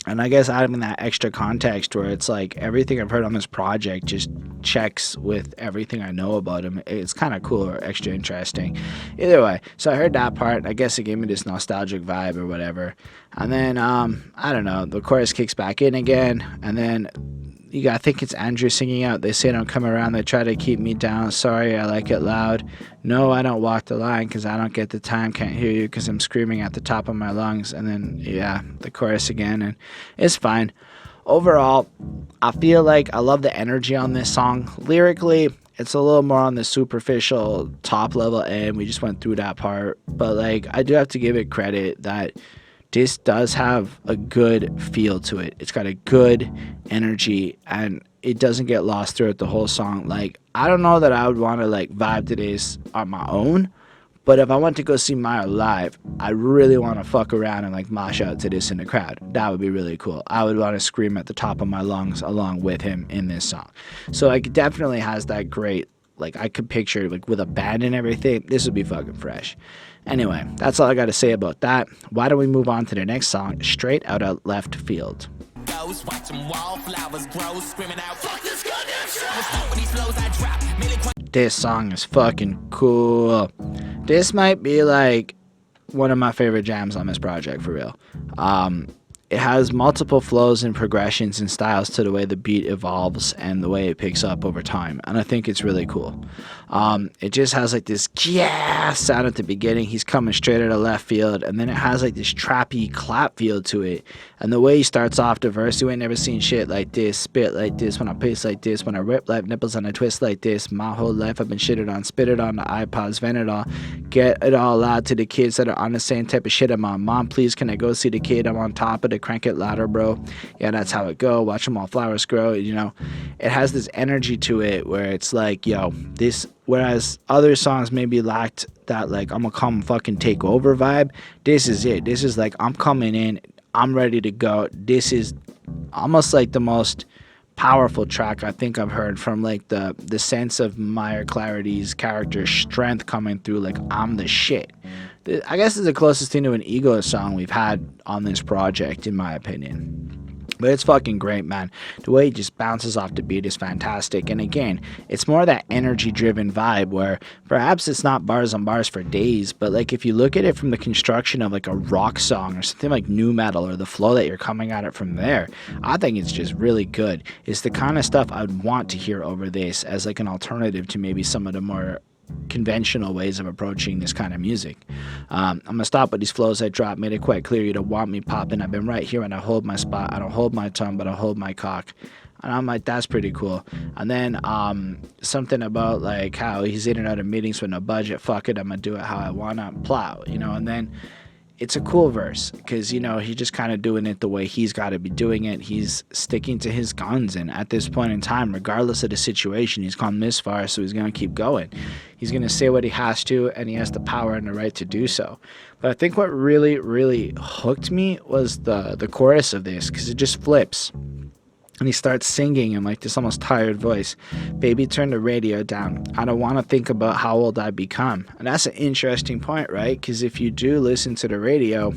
And I guess adding that extra context where it's like everything I've heard on this project just checks with everything I know about him, it's kind of cool or extra interesting. Either way, so I heard that part. I guess it gave me this nostalgic vibe or whatever. And then, I don't know, the chorus kicks back in again. And then I think it's Andrew singing out. They say don't come around, they try to keep me down. Sorry, I like it loud. No, I don't walk the line because I don't get the time. Can't hear you because I'm screaming at the top of my lungs. And then, yeah, the chorus again. And it's fine. Overall, I feel like I love the energy on this song. Lyrically, it's a little more on the superficial top level end. We just went through that part, but like I do have to give it credit that this does have a good feel to it. It's got a good energy and it doesn't get lost throughout the whole song. Like I don't know that I would want to like vibe to this on my own, but if I went to go see Myer live, I really want to fuck around and like mosh out to this in the crowd. That would be really cool. I would want to scream at the top of my lungs along with him in this song. So like it definitely has that great, like I could picture like with a band and everything, this would be fucking fresh. Anyway, that's all I got to say about that. Why don't we move on to the next song, Straight Outta Left Field. This song is fucking cool. This might be like one of my favorite jams on this project for real. It has multiple flows and progressions and styles to the way the beat evolves and the way it picks up over time, and I think it's really cool. It just has like this yeah sound at the beginning. He's coming straight out of left field, and then it has like this trappy clap feel to it. And the way he starts off the verse, you ain't never seen shit like this, spit like this, when I pace like this, when I rip like nipples and I twist like this. My whole life I've been shitted on, spit it on the iPods, vent it all, get it all out to the kids that are on the same type of shit I'm on. Mom, please can I go see the kid? I'm on top of the crank it louder, bro. Yeah, that's how it go. Watch them all flowers grow. You know, it has this energy to it where it's like, yo, this. Whereas other songs maybe lacked that, like, I'm gonna come fucking take over vibe. This is it. This is like, I'm coming in, I'm ready to go. This is almost like the most powerful track I think I've heard, from like the sense of Myer Clarity's character strength coming through, like, I'm the shit. I guess it's the closest thing to an ego song we've had on this project, in my opinion. But it's fucking great, man. The way he just bounces off the beat is fantastic. And again, it's more that energy-driven vibe where perhaps it's not bars on bars for days, but like if you look at it from the construction of like a rock song or something like nu metal, or the flow that you're coming at it from there, I think it's just really good. It's the kind of stuff I'd want to hear over this as like an alternative to maybe some of the more conventional ways of approaching this kind of music. I'm gonna stop with these flows I dropped. Made it quite clear you don't want me popping. I've been right here and I hold my spot. I don't hold my tongue, but I hold my cock. And I'm like, that's pretty cool. And then something about like how he's in and out of meetings with no budget. Fuck it, I'm gonna do it how I wanna. Plow, you know. And then it's a cool verse because, you know, he's just kind of doing it the way he's got to be doing it. He's sticking to his guns, and at this point in time, regardless of the situation, he's come this far, so he's going to keep going. He's going to say what he has to, and he has the power and the right to do so. But I think what really, really hooked me was the chorus of this, because it just flips. And he starts singing in like this almost tired voice. Baby, turn the radio down. I don't want to think about how old I become. And that's an interesting point, right? Because if you do listen to the radio,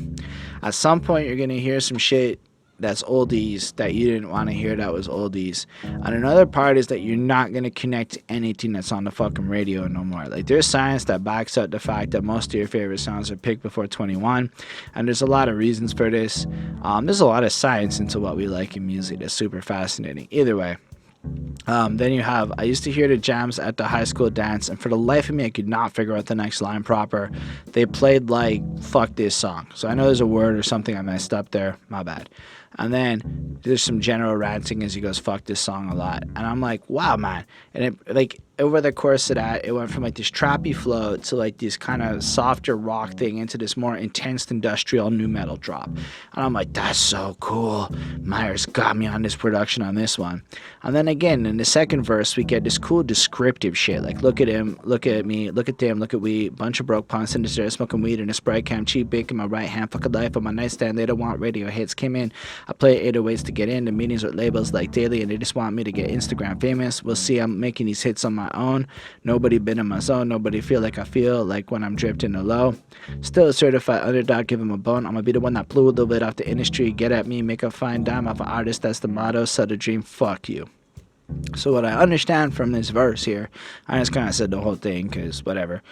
at some point you're going to hear some shit that's oldies that you didn't want to hear that was oldies. And another part is that you're not going to connect to anything that's on the fucking radio no more. Like, there's science that backs up the fact that most of your favorite songs are picked before 21, and there's a lot of reasons for this. There's a lot of science into what we like in music that's super fascinating. Either way. Then you have, I used to hear the jams at the high school dance, and for the life of me I could not figure out the next line proper. They played like, fuck this song. So I know there's a word or something I messed up there, my bad. And then there's some general ranting as he goes, fuck this song a lot. And I'm like, wow, man. And it, like, over the course of that, it went from like this trappy flow to like this kind of softer rock thing into this more intense industrial nu metal drop. And I'm like, that's so cool. Myers got me on this production on this one. And then again, in the second verse, we get this cool descriptive shit. Like, look at him, look at me, look at them, look at we. Bunch of broke punks in the stairs smoking weed in a Sprite cam. Cheap bake in my right hand. Fuck a life on my nightstand. They don't want radio hits. Came in. I play 808s to get in. The meetings with labels like Daily, and they just want me to get Instagram famous. We'll see. I'm making these hits on my own. Nobody been in my zone. Nobody feel like I feel like when I'm drifting low. Still a certified underdog. Give him a bone. I'm gonna be the one that blew a little bit off the industry. Get at me. Make a fine dime off an artist. That's the motto. Sell the dream. Fuck you. So what I understand from this verse here, I just kind of said the whole thing because whatever,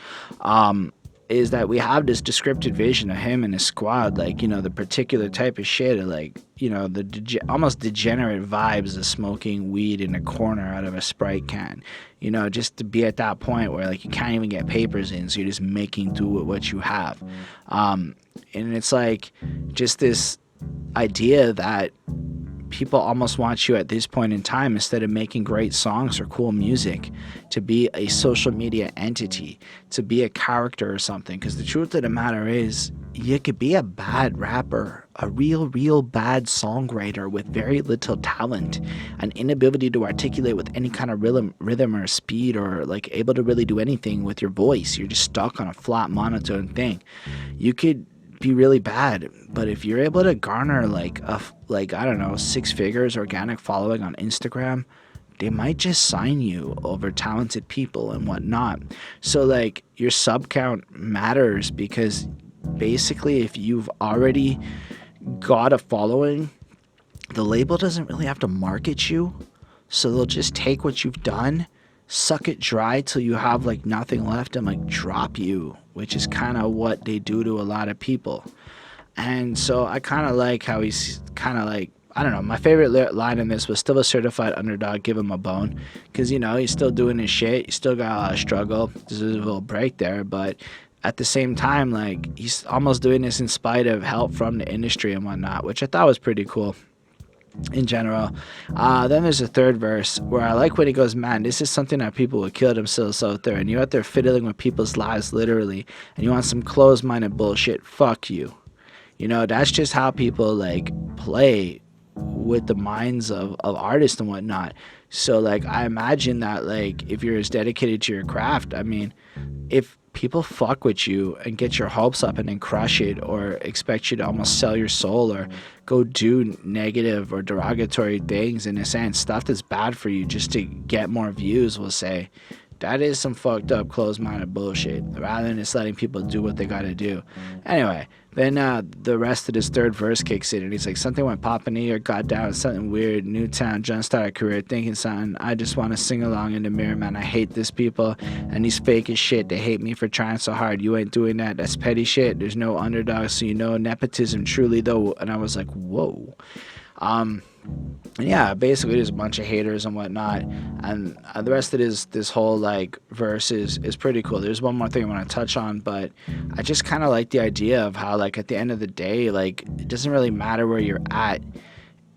is that we have this descriptive vision of him and his squad, like, you know, the particular type of shit, of like, you know, the almost degenerate vibes of smoking weed in a corner out of a Sprite can, you know, just to be at that point where like you can't even get papers in, so you're just making do with what you have. And it's like just this idea that people almost want you at this point in time, instead of making great songs or cool music, to be a social media entity, to be a character or something. Because the truth of the matter is, you could be a bad rapper, a real bad songwriter with very little talent, an inability to articulate with any kind of rhythm or speed, or like able to really do anything with your voice. You're just stuck on a flat monotone thing. You could be really bad, but if you're able to garner like I don't know, 6 figures organic following on Instagram, they might just sign you over talented people and whatnot. So like your sub count matters, because basically if you've already got a following, the label doesn't really have to market you, so they'll just take what you've done, suck it dry till you have like nothing left, and like drop you, which is kind of what they do to a lot of people. And so I kind of like how he's kind of like, I don't know, my favorite line in this was, still a certified underdog, give him a bone. Because, you know, he's still doing his shit, he's still got a lot of struggle, there's a little break there, but at the same time, like, he's almost doing this in spite of help from the industry and whatnot, which I thought was pretty cool in general. Then there's a third verse where I like when he goes, man, this is something that people would kill themselves out there, and you're out there fiddling with people's lives literally, and you want some closed-minded bullshit, fuck you. You know, that's just how people like play with the minds of artists and whatnot. So like I imagine that like if you're as dedicated to your craft, I mean, if people fuck with you and get your hopes up and then crush it, or expect you to almost sell your soul or go do negative or derogatory things, in a sense, stuff that's bad for you just to get more views, we'll say, that is some fucked up closed-minded bullshit, rather than just letting people do what they gotta do. Anyway, then the rest of this third verse kicks in, and he's like, something went popping here, got down, something weird, new town, just started career, thinking something, I just want to sing along in the mirror, man, I hate this people, and these fake as shit, they hate me for trying so hard, you ain't doing that, that's petty shit, there's no underdog, so you know nepotism truly though. And I was like, whoa. Yeah, basically there's a bunch of haters and whatnot, and the rest of this whole like verse is pretty cool. There's one more thing I want to touch on, but I just kind of like the idea of how like at the end of the day, like it doesn't really matter where you're at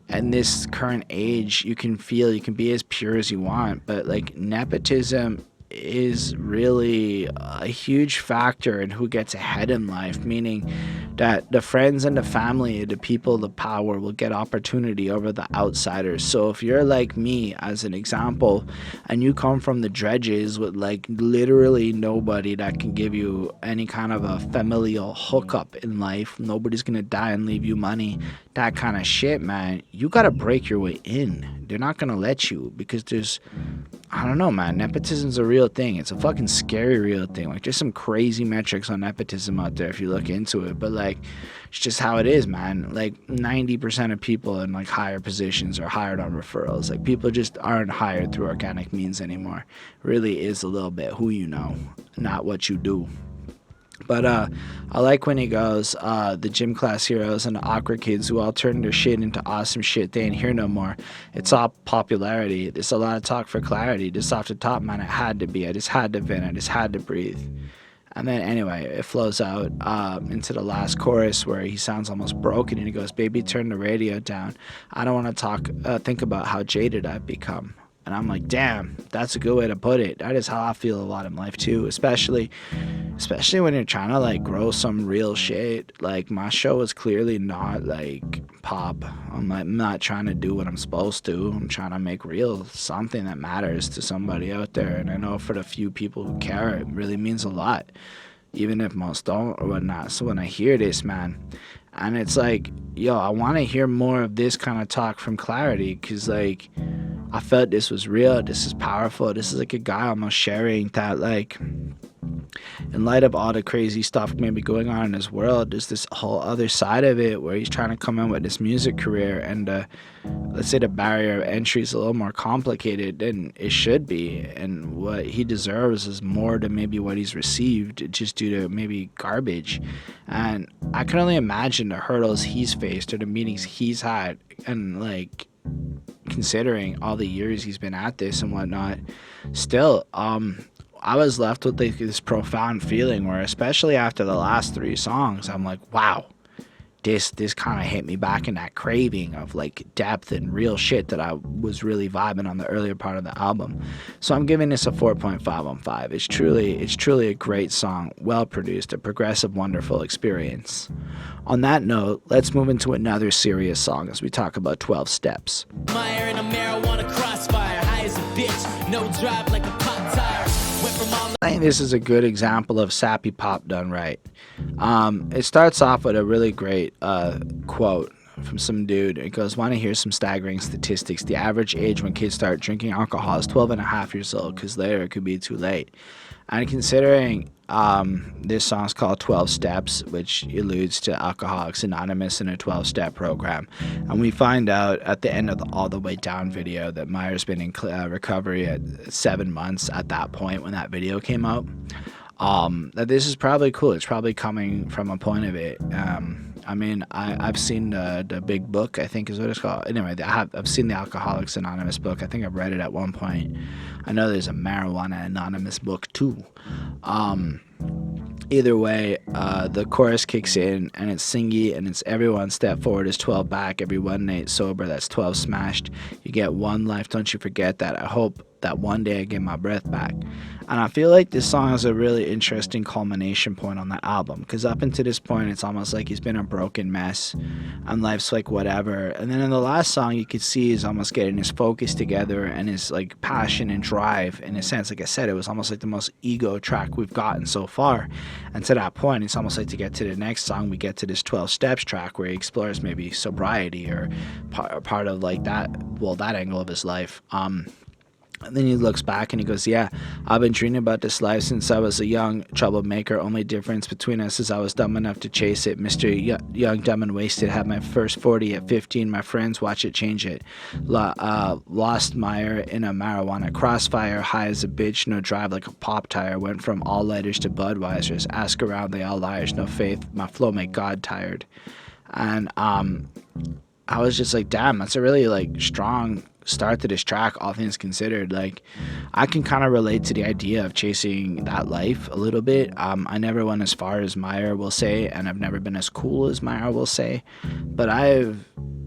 in this current age. You can be as pure as you want, but like nepotism is really a huge factor in who gets ahead in life, meaning that the friends and the family, the people, the power will get opportunity over the outsiders. So if you're like me, as an example, and you come from the dredges with like literally nobody that can give you any kind of a familial hookup in life, nobody's gonna die and leave you money, that kind of shit, man, you gotta break your way in. They're not gonna let you, because I don't know, man, nepotism's a real thing. It's a fucking scary real thing. Like, there's some crazy metrics on nepotism out there if you look into it, but like, it's just how it is, man. Like 90% of people in like higher positions are hired on referrals. Like, people just aren't hired through organic means anymore. Really is a little bit who you know, not what you do. But I like when he goes, the gym class heroes and the awkward kids who all turned their shit into awesome shit, they ain't here no more. It's all popularity. There's a lot of talk for clarity. Just off the top, man, it had to be. I just had to vent. I just had to breathe. And then anyway, it flows out into the last chorus where he sounds almost broken, and he goes, baby, turn the radio down. I don't want to think about how jaded I've become. And I'm like, damn, that's a good way to put it. That is how I feel a lot in life too, especially when you're trying to like grow some real shit. Like, my show is clearly not like pop. I'm not trying to do what I'm supposed to. I'm trying to make real something that matters to somebody out there. And I know for the few people who care, it really means a lot, even if most don't or whatnot. So when I hear this, man, and it's like, yo, I want to hear more of this kind of talk from Clarity, because like, I felt this was real, this is powerful, this is like a guy almost sharing that, like, in light of all the crazy stuff maybe going on in his world, there's this whole other side of it where he's trying to come in with this music career, and let's say the barrier of entry is a little more complicated than it should be, and what he deserves is more than maybe what he's received, just due to maybe garbage. And I can only imagine the hurdles he's faced or the meetings he's had, and like, considering all the years he's been at this and whatnot, still I was left with like this profound feeling where, especially after the last 3 songs, I'm like, wow, this kind of hit me back in that craving of like depth and real shit that I was really vibing on the earlier part of the album. So I'm giving this a 4.5 on 5. It's truly a great song, well produced, a progressive, wonderful experience. On that note, let's move into another serious song as we talk about 12 Steps. Myer in a marijuana crossfire, high as a bitch, no drive like a pop tire. Went from all I think this is a good example of sappy pop done right. It starts off with a really great quote from some dude. It goes, "Want to hear some staggering statistics? The average age when kids start drinking alcohol is 12 and a half years old, because later it could be too late." And considering this song's called 12 Steps, which alludes to Alcoholics Anonymous and a 12-step program, and we find out at the end of the All the Way Down video that Myer's been in recovery at 7 months at that point when that video came out, that this is probably cool. It's probably coming from a point of it. I mean, I've seen the big book, I think is what it's called. Anyway, I've seen the Alcoholics Anonymous book. I think I've read it at one point. I know there's a Marijuana Anonymous book too. Either way, the chorus kicks in and it's singy and it's every one step forward is 12 back, every one night sober, that's 12 smashed. You get one life, don't you forget that. I hope that one day I get my breath back. And I feel like this song is a really interesting culmination point on the album, because up until this point it's almost like he's been a broken mess and life's like whatever, and then in the last song you could see he's almost getting his focus together and his like passion and drive. In a sense, like I said, it was almost like the most ego track we've gotten so far, and to that point it's almost like to get to the next song we get to this 12 Steps track where he explores maybe sobriety or part of like that angle of his life. And then he looks back and he goes, "Yeah, I've been dreaming about this life since I was a young troublemaker. Only difference between us is I was dumb enough to chase it. Mr. Young, Dumb and Wasted had my first 40 at 15. My friends watch it, change it. Lost Myer in a marijuana crossfire. High as a bitch, no drive like a pop tire. Went from all lighters to Budweisers. Ask around, they all liars, no faith. My flow make God tired." And I was just like, damn, that's a really like strong start to this track, all things considered. Like, I can kind of relate to the idea of chasing that life a little bit. I never went as far as Myer will say, and I've never been as cool as Myer will say, but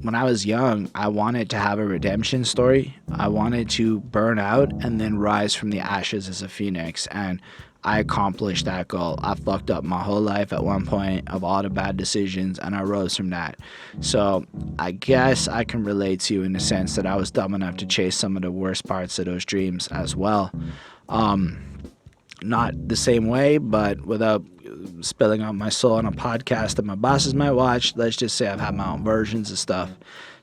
when I was young, I wanted to have a redemption story. I wanted to burn out and then rise from the ashes as a phoenix, and I accomplished that goal. I fucked up my whole life at one point of all the bad decisions, and I rose from that. So I guess I can relate to you in the sense that I was dumb enough to chase some of the worst parts of those dreams as well. Not the same way, but without spilling out my soul on a podcast that my bosses might watch, let's just say I've had my own versions of stuff.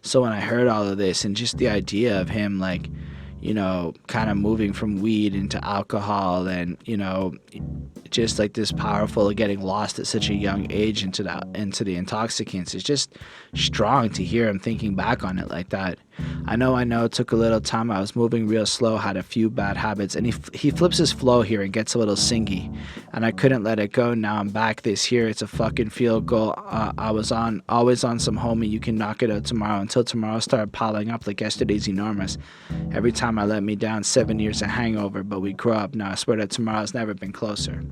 So when I heard all of this and just the idea of him, like, you know, kind of moving from weed into alcohol and, you know, just like this powerful getting lost at such a young age into the intoxicants, it's just strong to hear him thinking back on it like that. I know it took a little time. I was moving real slow, had a few bad habits, and he flips his flow here and gets a little singy, and I couldn't let it go. Now I'm back this year. It's a fucking field goal. I was always on some homie, you can knock it out tomorrow, until tomorrow started piling up like yesterday's enormous. Every time I let me down, 7 years of hangover, but we grow up now. I swear that tomorrow's never been closer.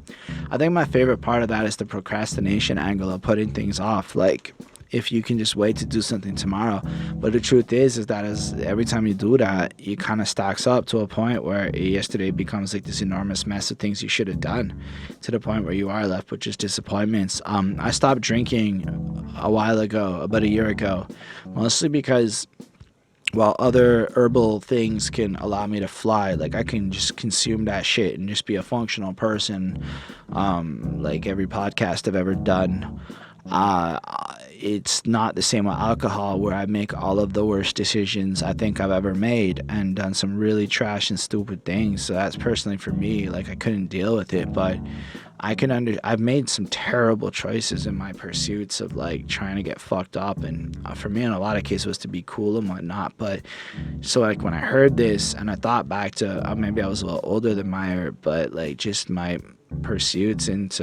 I think my favorite part of that is the procrastination angle of putting things off. Like, if you can just wait to do something tomorrow. But the truth is that every time you do that, it kind of stacks up to a point where yesterday becomes like this enormous mess of things you should have done, to the point where you are left with just disappointments. I stopped drinking a while ago, about a year ago, mostly because while other herbal things can allow me to fly, like I can just consume that shit and just be a functional person, like every podcast I've ever done. It's not the same with alcohol, where I make all of the worst decisions I think I've ever made and done some really trash and stupid things. So that's personally for me, like I couldn't deal with it, but I've made some terrible choices in my pursuits of like trying to get fucked up, and for me in a lot of cases was to be cool and whatnot. But so like when I heard this and I thought back to maybe I was a little older than Myer, but like just my pursuits into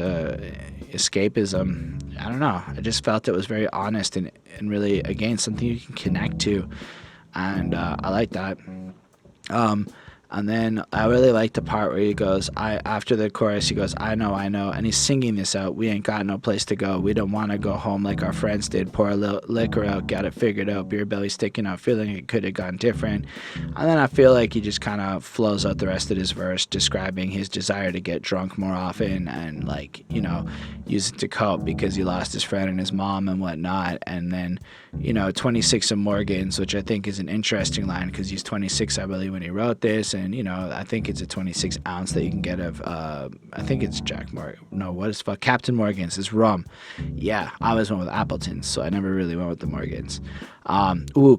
escapism, I don't know, I just felt it was very honest and really, again, something you can connect to, and I like that. And then I really like the part where he goes, after the chorus, he goes, I know, and he's singing this out. We ain't got no place to go. We don't want to go home like our friends did. Pour a little liquor out, got it figured out. Beer belly sticking out, feeling it could have gone different. And then I feel like he just kind of flows out the rest of his verse, describing his desire to get drunk more often and, like, you know, use it to cope because he lost his friend and his mom and whatnot. And then, you know, 26 of Morgans, which I think is an interesting line because he's 26, I believe, when he wrote this. And, you know, I think it's a 26 ounce that you can get of, I think it's Jack Morgan. No, what is fuck? Captain Morgan's. It's rum. Yeah, I always went with Appleton's, so I never really went with the Morgans.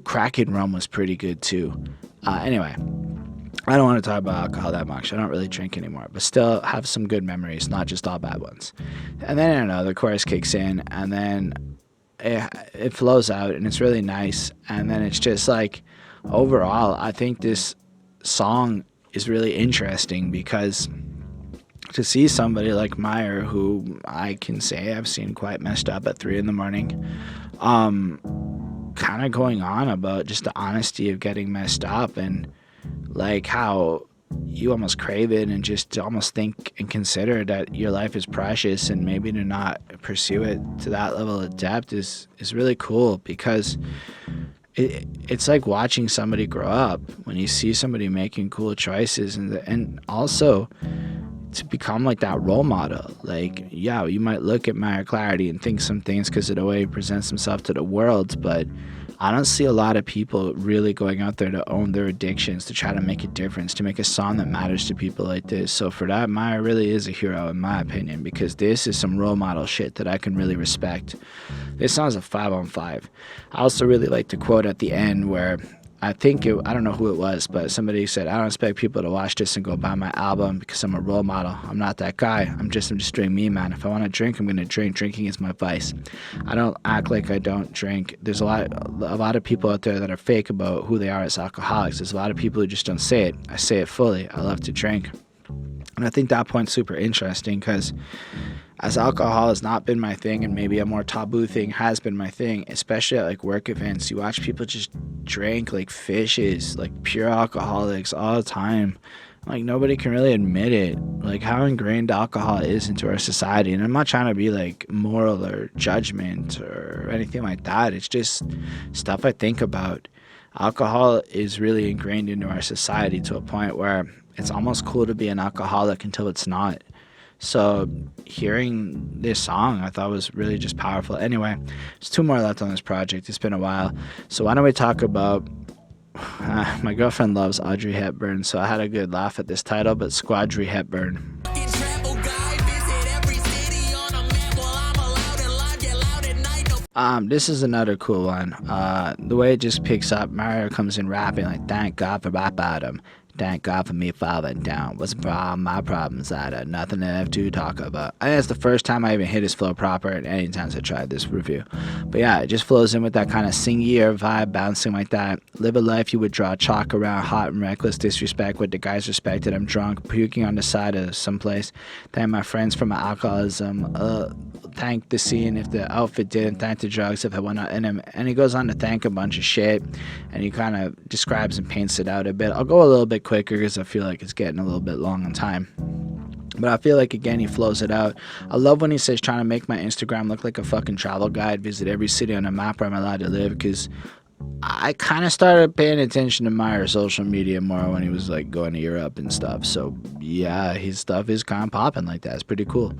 Kraken rum was pretty good too. Anyway, I don't want to talk about alcohol that much. I don't really drink anymore, but still have some good memories, not just all bad ones. And then, I don't know, the chorus kicks in, and then it flows out, and it's really nice. And then it's just like, overall, I think this song is really interesting because to see somebody like Myer, who I can say I've seen quite messed up at 3 a.m, kind of going on about just the honesty of getting messed up and like how you almost crave it and just almost think and consider that your life is precious, and maybe to not pursue it to that level of depth is really cool, because it's like watching somebody grow up when you see somebody making cool choices, and also to become like that role model. Like, yeah, you might look at Myer Clarity and think some things because of the way he presents himself to the world, but I don't see a lot of people really going out there to own their addictions, to try to make a difference, to make a song that matters to people like this. So for that, Myer really is a hero in my opinion, because this is some role model shit that I can really respect. This song's a 5 on 5. I also really like the quote at the end where I don't know who it was, but somebody said, I don't expect people to watch this and go buy my album because I'm a role model. I'm not that guy. I'm just doing me, man. If I want to drink, I'm going to drink. Drinking is my vice. I don't act like I don't drink. There's a lot of people out there that are fake about who they are as alcoholics. There's a lot of people who just don't say it. I say it fully. I love to drink. And I think that point's super interesting because as alcohol has not been my thing, and maybe a more taboo thing has been my thing, especially at like work events, you watch people just drink like fishes, like pure alcoholics all the time. Like, nobody can really admit it, like how ingrained alcohol is into our society. And I'm not trying to be like moral or judgment or anything like that. It's just stuff I think about. Alcohol is really ingrained into our society to a point where it's almost cool to be an alcoholic until it's not. So hearing this song, I thought was really just powerful. Anyway, there's 2 more left on this project. It's been a while. So why don't we talk about, my girlfriend loves Audrey Hepburn, so I had a good laugh at this title, but Squadrey Hepburn. This is another cool one. The way it just picks up, Mario comes in rapping like, thank God for Rap Adam. Thank God for me falling down. What's the problem? My problem's that I nothing to have to talk about. I think it's the first time I even hit his flow proper at any times I tried this review. But yeah, it just flows in with that kind of singier vibe, bouncing like that. Live a life you would draw chalk around, hot and reckless disrespect what the guys respected. I'm drunk, puking on the side of someplace. Thank my friends for my alcoholism. Thank the scene if the outfit didn't. Thank the drugs if I went out in him. And he goes on to thank a bunch of shit, and he kind of describes and paints it out a bit. I'll go a little bit quicker because I feel like it's getting a little bit long on time. But I feel like, again, he flows it out. I love when he says trying to make my Instagram look like a fucking travel guide, visit every city on a map where I'm allowed to live, because I kind of started paying attention to Myer's social media more when he was like going to Europe and stuff. So yeah, his stuff is kind of popping like that. It's pretty cool.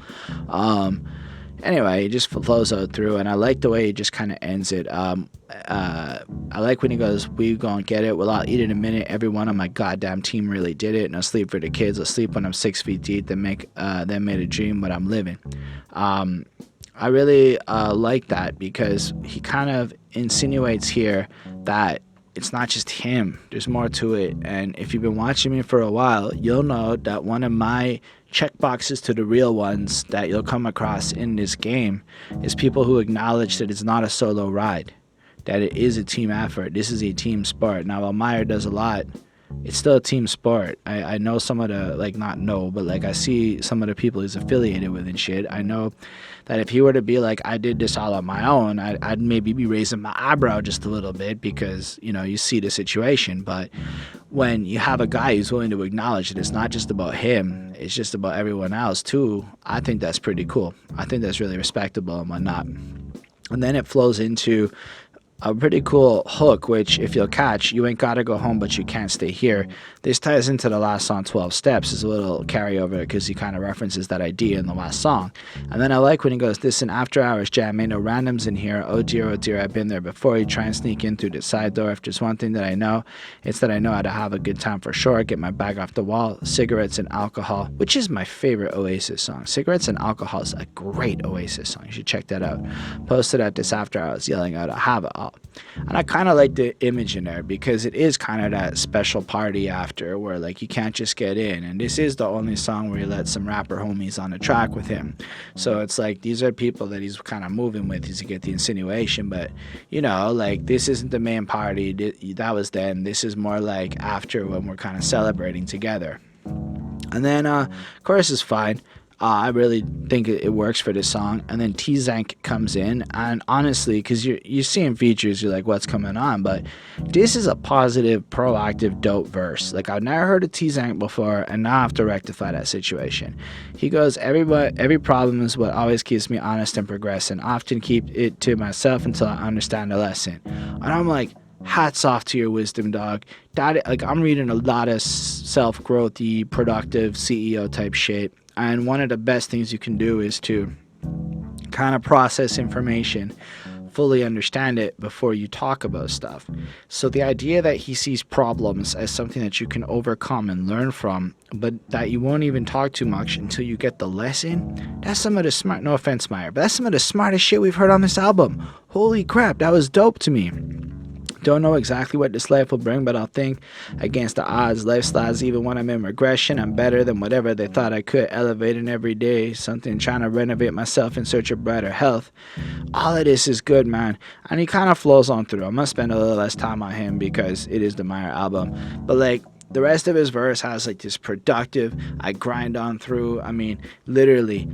Anyway, he just flows out through, and I like the way he just kind of ends it. I like when he goes, we gonna get it, well, I'll eat in a minute, everyone on my goddamn team really did it, and I'll sleep for the kids, I'll sleep when I'm 6 feet deep, then made a dream what I'm living. I really like that, because he kind of insinuates here that it's not just him, there's more to it. And if you've been watching me for a while, you'll know that one of my checkboxes to the real ones that you'll come across in this game is people who acknowledge that it's not a solo ride, that it is a team effort. This is a team sport. Now, while Myer does a lot it's still a team sport. I know some of the, like, not know, but like I see some of the people he's affiliated with and shit. I know that if he were to be like, I did this all on my own, I'd maybe be raising my eyebrow just a little bit, because, you know, you see the situation. But when you have a guy who's willing to acknowledge that it's not just about him, it's just about everyone else too, I think that's pretty cool. I think that's really respectable and whatnot. And then it flows into a pretty cool hook, which, if you'll catch, you ain't gotta go home, but you can't stay here. This ties into the last song, 12 Steps. Is a little carryover because he kind of references that idea in the last song. And then I like when he goes, this an after hours jam, ain't no randoms in here. Oh dear, I've been there before. You try and sneak in through the side door. If there's one thing that I know, it's that I know how to have a good time for sure. Get my bag off the wall. Cigarettes and alcohol, which is my favorite Oasis song. Cigarettes and alcohol is a great Oasis song. You should check that out. Posted at this after hours, yelling out, I have it all. And I kind of like the image in there, because it is kind of that special party after where, like, you can't just get in. And this is the only song where he let some rapper homies on the track with him. So it's like, these are people that he's kind of moving with, as you get the insinuation. But, you know, like, this isn't the main party. That was then. This is more like after, when we're kind of celebrating together. And then chorus is fine. I really think it works for this song. And then T-Zank comes in, and honestly, because you're seeing features, you're like, what's coming on? But this is a positive, proactive, dope verse. Like, I've never heard of T-Zank before, and now I have to rectify that situation. He goes, every problem is what always keeps me honest and progressing. Often keep it to myself until I understand the lesson. And I'm like, hats off to your wisdom, dog. That, like, I'm reading a lot of self-growthy, productive CEO type shit. And one of the best things you can do is to kind of process information, fully understand it before you talk about stuff. So the idea that he sees problems as something that you can overcome and learn from, but that you won't even talk too much until you get the lesson, that's some of the smart, no offense, Myer, but that's some of the smartest shit we've heard on this album. Holy crap, that was dope to me. Don't know exactly what this life will bring, but I'll think against the odds. Lifestyles, even when I'm in regression, I'm better than whatever they thought I could. Elevating every day, something trying to renovate myself in search of brighter health. All of this is good, man. And he kind of flows on through. I'm going to spend a little less time on him because it is the Myer album. But, like, the rest of his verse has, like, this productive, I grind on through. I mean, literally,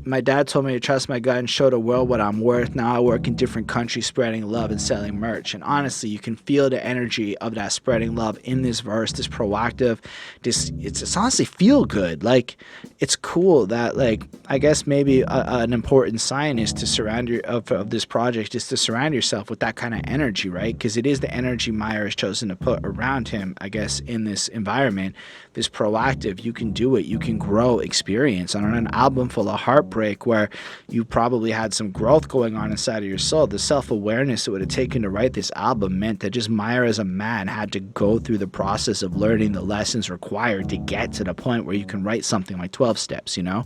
my dad told me to trust my gut and show the world what I'm worth. Now I work in different countries spreading love and selling merch. And honestly, you can feel the energy of that spreading love in this verse, this proactive, it's honestly feel good. Like, it's cool that, like, I guess maybe an important sign is to surround of this project is to surround yourself with that kind of energy, right? Because it is the energy Myer has chosen to put around him, I guess, in this environment, this proactive, you can do it, you can grow experience. On an album full of heartbreak, where you probably had some growth going on inside of your soul, the self-awareness it would have taken to write this album meant that just Myer as a man had to go through the process of learning the lessons required to get to the point where you can write something like 12 Steps, you know?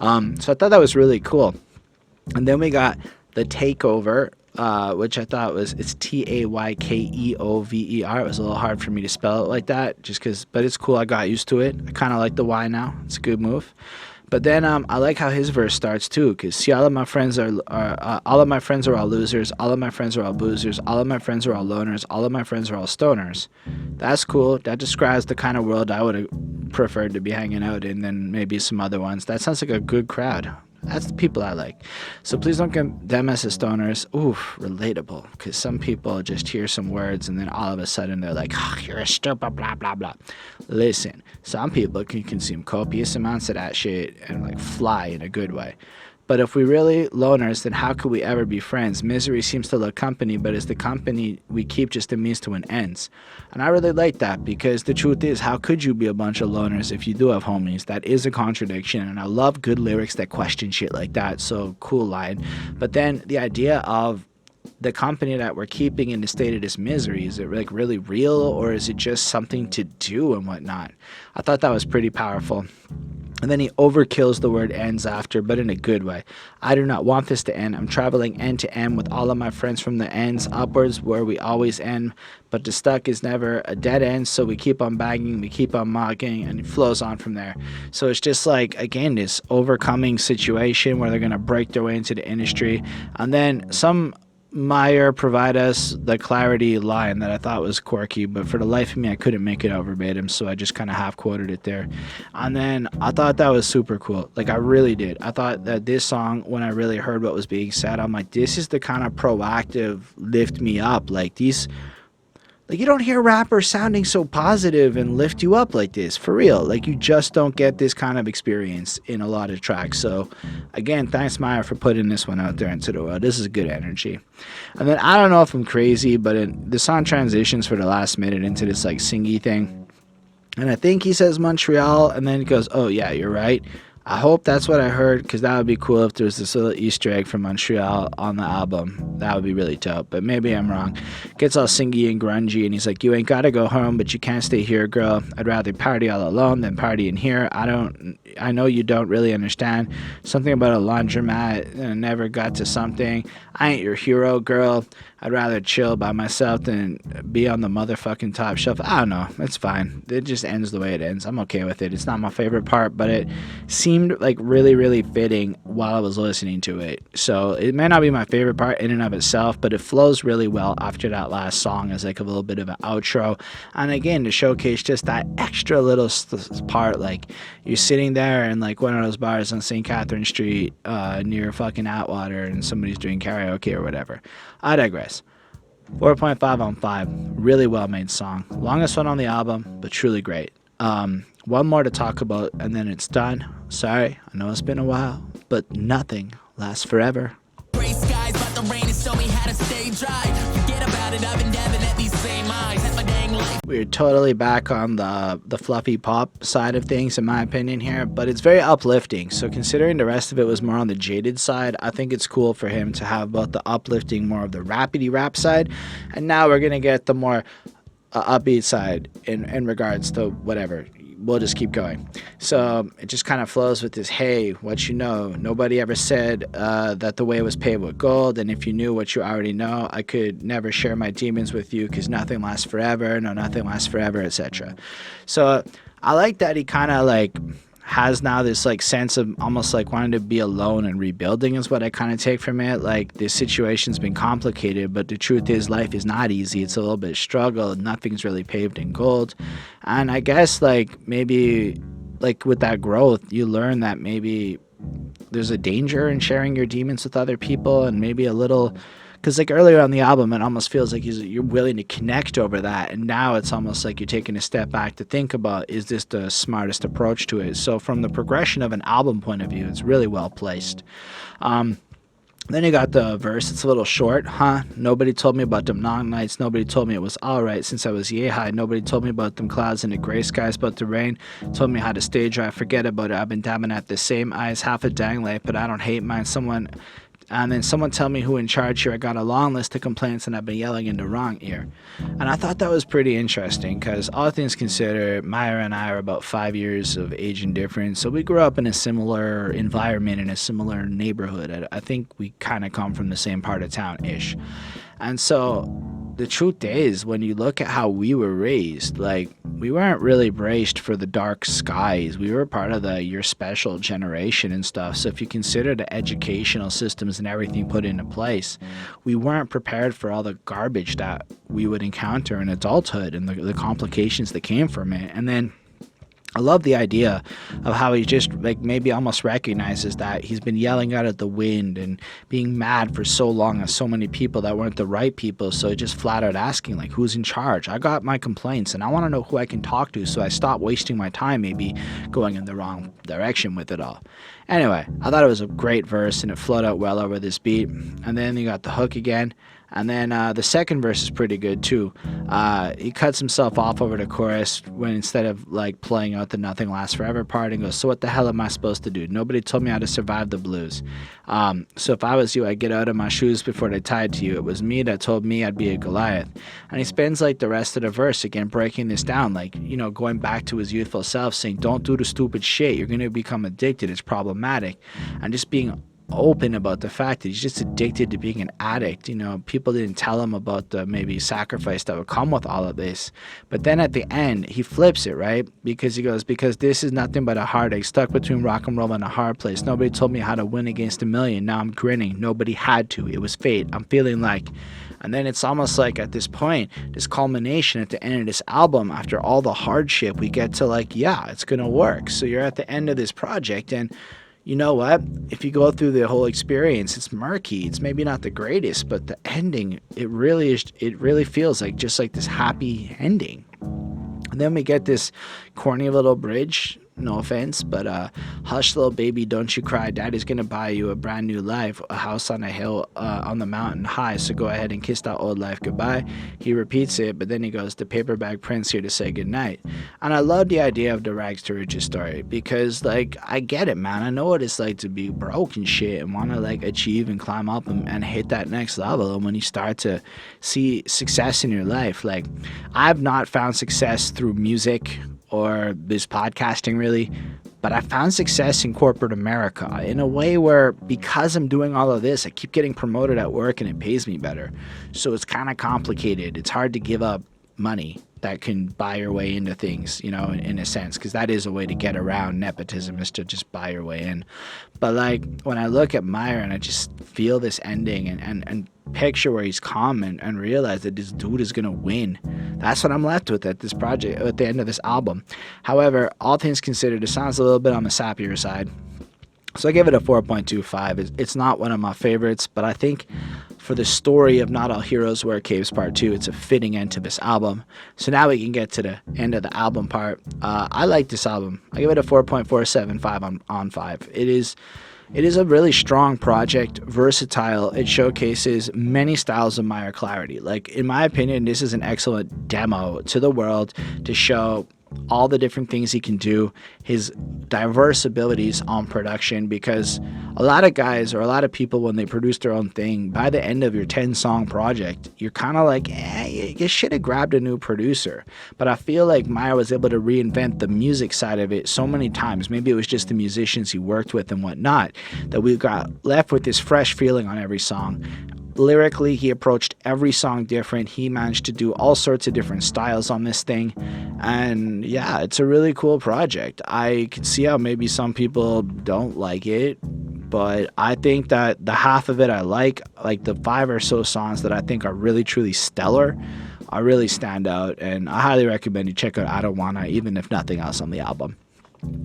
So I thought that was really cool. And then we got the Taykeover, which I thought it's Taykeover. It was a little hard for me to spell it like that, just because, but it's cool. I got used to it. I kind of like the Y now. It's a good move. But then I like how his verse starts too, because see, all of my friends are all losers, all of my friends are all boozers, all of my friends are all loners, all of my friends are all stoners. That's cool. That describes the kind of world I would have preferred to be hanging out in than maybe some other ones. That sounds like a good crowd. That's the people I like. So please don't condemn us as stoners. Oof, relatable. Because some people just hear some words and then all of a sudden they're like, oh, you're a stupid, blah, blah, blah. Listen, some people can consume copious amounts of that shit and, like, fly in a good way. But if we really loners, then how could we ever be friends? Misery seems to love company, but is the company we keep just a means to an ends? And I really like that, because the truth is, how could you be a bunch of loners if you do have homies? That is a contradiction, and I love good lyrics that question shit like that. So cool line. But then the idea of the company that we're keeping in the state of this misery, is it, like, really real, or is it just something to do and whatnot? I thought that was pretty powerful. And then he overkills the word ends after, but in a good way. I do not want this to end. I'm traveling end to end with all of my friends from the ends upwards where we always end. But the stuck is never a dead end, so we keep on banging, we keep on mocking, and it flows on from there. So it's just like, again, this overcoming situation where they're going to break their way into the industry. And then some Myer provide us the Clarity line that I thought was quirky, but for the life of me, I couldn't make it out verbatim, so I just kind of half quoted it there. And then I thought that was super cool. Like, I really did. I thought that this song, when I really heard what was being said, I'm like, this is the kind of proactive lift me up. Like, these. Like, you don't hear rappers sounding so positive and lift you up like this, for real. Like, you just don't get this kind of experience in a lot of tracks. So, again, thanks, Myer, for putting this one out there into the world. This is good energy. And then, I don't know if I'm crazy, but the song transitions for the last minute into this, like, singy thing. And I think he says Montreal, and then he goes, oh, yeah, you're right. I hope that's what I heard, because that would be cool if there was this little Easter egg from Montreal on the album. That would be really dope, but maybe I'm wrong. Gets all singy and grungy, and he's like, you ain't gotta go home, but you can't stay here, girl. I'd rather party all alone than party in here. I know you don't really understand. Something about a laundromat, never got to something. I ain't your hero, girl. I'd rather chill by myself than be on the motherfucking top shelf. I don't know. It's fine. It just ends the way it ends. I'm okay with it. It's not my favorite part, but it seemed like really, really fitting while I was listening to it. So it may not be my favorite part in and of itself, but it flows really well after that last song as like a little bit of an outro. And again, to showcase just that extra little part, like you're sitting there in like one of those bars on St. Catherine Street near fucking Atwater and somebody's doing karaoke or whatever. I digress. 4.5 on 5. Really well made song. Longest one on the album, but truly great. One more to talk about and then it's done. Sorry, I know it's been a while, but nothing lasts forever. Gray skies, but the rain has shown me how to stay dry. Forget about it, I've been dabbing at these same eyes. Had my dang life. We're totally back on the fluffy pop side of things, in my opinion, here, but it's very uplifting. So considering the rest of it was more on the jaded side, I think it's cool for him to have both the uplifting, more of the rapidy rap side, and now we're gonna get the more upbeat side in regards to whatever. We'll just keep going. So it just kind of flows with this, hey, what you know. Nobody ever said that the way was paved with gold, and if you knew what you already know, I could never share my demons with you because nothing lasts forever. No, nothing lasts forever, etc. So I like that he kind of like has now this like sense of almost like wanting to be alone and rebuilding is what I kind of take from it. Like, this situation's been complicated, but the truth is life is not easy. It's a little bit struggle. Nothing's really paved in gold. And I guess like maybe like with that growth, you learn that maybe there's a danger in sharing your demons with other people, and maybe a little, because like earlier on the album, it almost feels like you're willing to connect over that, and now it's almost like you're taking a step back to think about, is this the smartest approach to it? So from the progression of an album point of view, it's really well placed. Then you got the verse. It's a little short, huh? Nobody told me about them long nights. Nobody told me it was alright since I was yay high. Nobody told me about them clouds and the gray skies, but the rain told me how to stay dry. Forget about it. I've been dabbing at the same eyes half a dang life, but I don't hate mine. And then someone tell me who in charge here. I got a long list of complaints and I've been yelling in the wrong ear. And I thought that was pretty interesting because all things considered, Myer and I are about 5 years of age and difference. So we grew up in a similar environment, in a similar neighborhood. I think we kind of come from the same part of town-ish. And so the truth is, when you look at how we were raised, like, we weren't really braced for the dark skies. We were part of the you're special generation and stuff. So if you consider the educational systems and everything put into place, we weren't prepared for all the garbage that we would encounter in adulthood and the complications that came from it. And then I love the idea of how he just like maybe almost recognizes that he's been yelling out at the wind and being mad for so long at so many people that weren't the right people. So he just flat out asking, like, who's in charge? I got my complaints and I want to know who I can talk to, so I stop wasting my time maybe going in the wrong direction with it all. Anyway, I thought it was a great verse and it flowed out well over this beat. And then you got the hook again. And then the second verse is pretty good too. He cuts himself off over the chorus when instead of like playing out the nothing lasts forever part, and goes, so what the hell am I supposed to do? Nobody told me how to survive the blues. So if I was you, I'd get out of my shoes before they tied to you. It was me that told me I'd be a Goliath. And he spends like the rest of the verse again breaking this down, like, you know, going back to his youthful self, saying don't do the stupid shit. You're going to become addicted. It's problematic. And just being open about the fact that he's just addicted to being an addict. You know, people didn't tell him about the maybe sacrifice that would come with all of this. But then at the end, he flips it, right? Because he goes, because this is nothing but a heartache, stuck between rock and roll and a hard place. Nobody told me how to win against a million. Now I'm grinning. Nobody had to. It was fate. I'm feeling like... And then it's almost like at this point, this culmination at the end of this album, after all the hardship, we get to like, yeah, it's going to work. So you're at the end of this project, and you know what? If you go through the whole experience, it's murky. It's maybe not the greatest, but the ending, it really feels like just like this happy ending. And then we get this corny little bridge. No offense, but hush, little baby, don't you cry. Daddy's gonna buy you a brand new life, a house on a hill, on the mountain high. So go ahead and kiss that old life goodbye. He repeats it, but then he goes, the paper bag prince here to say goodnight. And I love the idea of the rags to riches story, because like I get it, man. I know what it's like to be broke and shit and want to like achieve and climb up and hit that next level. And when you start to see success in your life, like I've not found success through music or this podcasting really, but I found success in corporate America in a way where, because I'm doing all of this, I keep getting promoted at work and it pays me better. So it's kind of complicated. It's hard to give up money that can buy your way into things, you know, in a sense, because that is a way to get around nepotism, is to just buy your way in. But like when I look at Myer and I just feel this ending and picture where he's calm and realize that this dude is gonna win, that's what I'm left with at this project, at the end of this album. However, all things considered, it sounds a little bit on the sappier side. So I give it a 4.25. It's not one of my favorites, but I think for the story of Not All Heroes Wear Capes Part 2, it's a fitting end to this album. So now we can get to the end of the album part. I like this album. I give it a 4.475 on 5. It is a really strong project, versatile. It showcases many styles of Myer Clarity. Like, in my opinion, this is an excellent demo to the world to show all the different things he can do, his diverse abilities on production, because a lot of guys or a lot of people, when they produce their own thing, by the end of your 10-song project, you're kind of like, you should have grabbed a new producer. But I feel like Myer was able to reinvent the music side of it so many times. Maybe it was just the musicians he worked with and whatnot, that we got left with this fresh feeling on every song. Lyrically, he approached every song different. He managed to do all sorts of different styles on this thing. And yeah, it's a really cool project. I can see how maybe some people don't like it, but I think that the half of it I like the 5 or so songs that I think are really, truly stellar, are really stand out. And I highly recommend you check out Outta, even if nothing else on the album.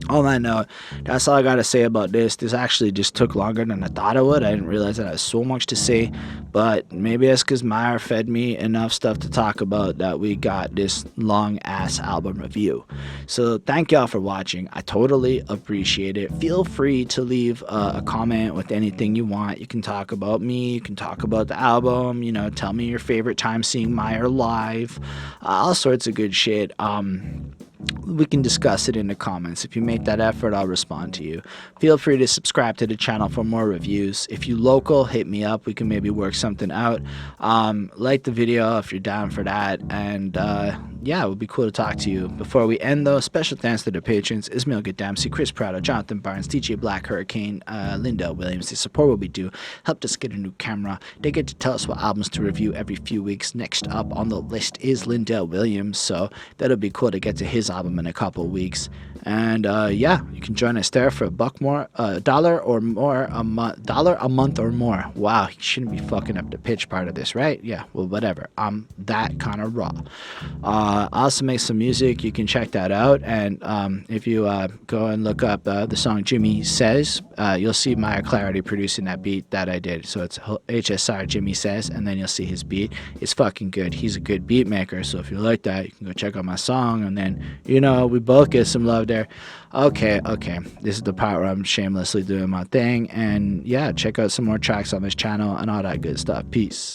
On that note, that's all I gotta say about this. This actually just took longer than I thought it would. I didn't realize that I had so much to say, but maybe that's because Myer fed me enough stuff to talk about that we got this long ass album review. So thank y'all for watching. I totally appreciate it. Feel free to leave a comment with anything you want. You can talk about me, you can talk about the album, you know, tell me your favorite time seeing Myer live, all sorts of good shit. We can discuss it in the comments. If you make that effort, I'll respond to you. Feel free to subscribe to the channel for more reviews. If you local, hit me up. We can maybe work something out. Like the video if you're down for that. And yeah, it would be cool to talk to you. Before we end though, special thanks to the patrons: Ismail Gadamsi, Chris Prado, Jonathan Barnes, DJ Black Hurricane, Linda Williams. They support what we do, helped us get a new camera. They get to tell us what albums to review every few weeks. Next up on the list is Lindell Williams, so that'll be cool to get to his album in a couple weeks. And yeah, you can join us there for $1 more, $1 or more a month, $1 a month or more. Wow, you shouldn't be fucking up the pitch part of this, right? Yeah, well, whatever. I'm that kind of raw. I also make some music. You can check that out. And if you go and look up the song Jimmy Says, you'll see Myer Clarity producing that beat that I did. So it's HSR Jimmy Says, and then you'll see his beat. It's fucking good. He's a good beat maker. So if you like that, you can go check out my song, and then, you know, we both get some love there. Okay. This is the part where I'm shamelessly doing my thing. And yeah, check out some more tracks on this channel and all that good stuff. Peace.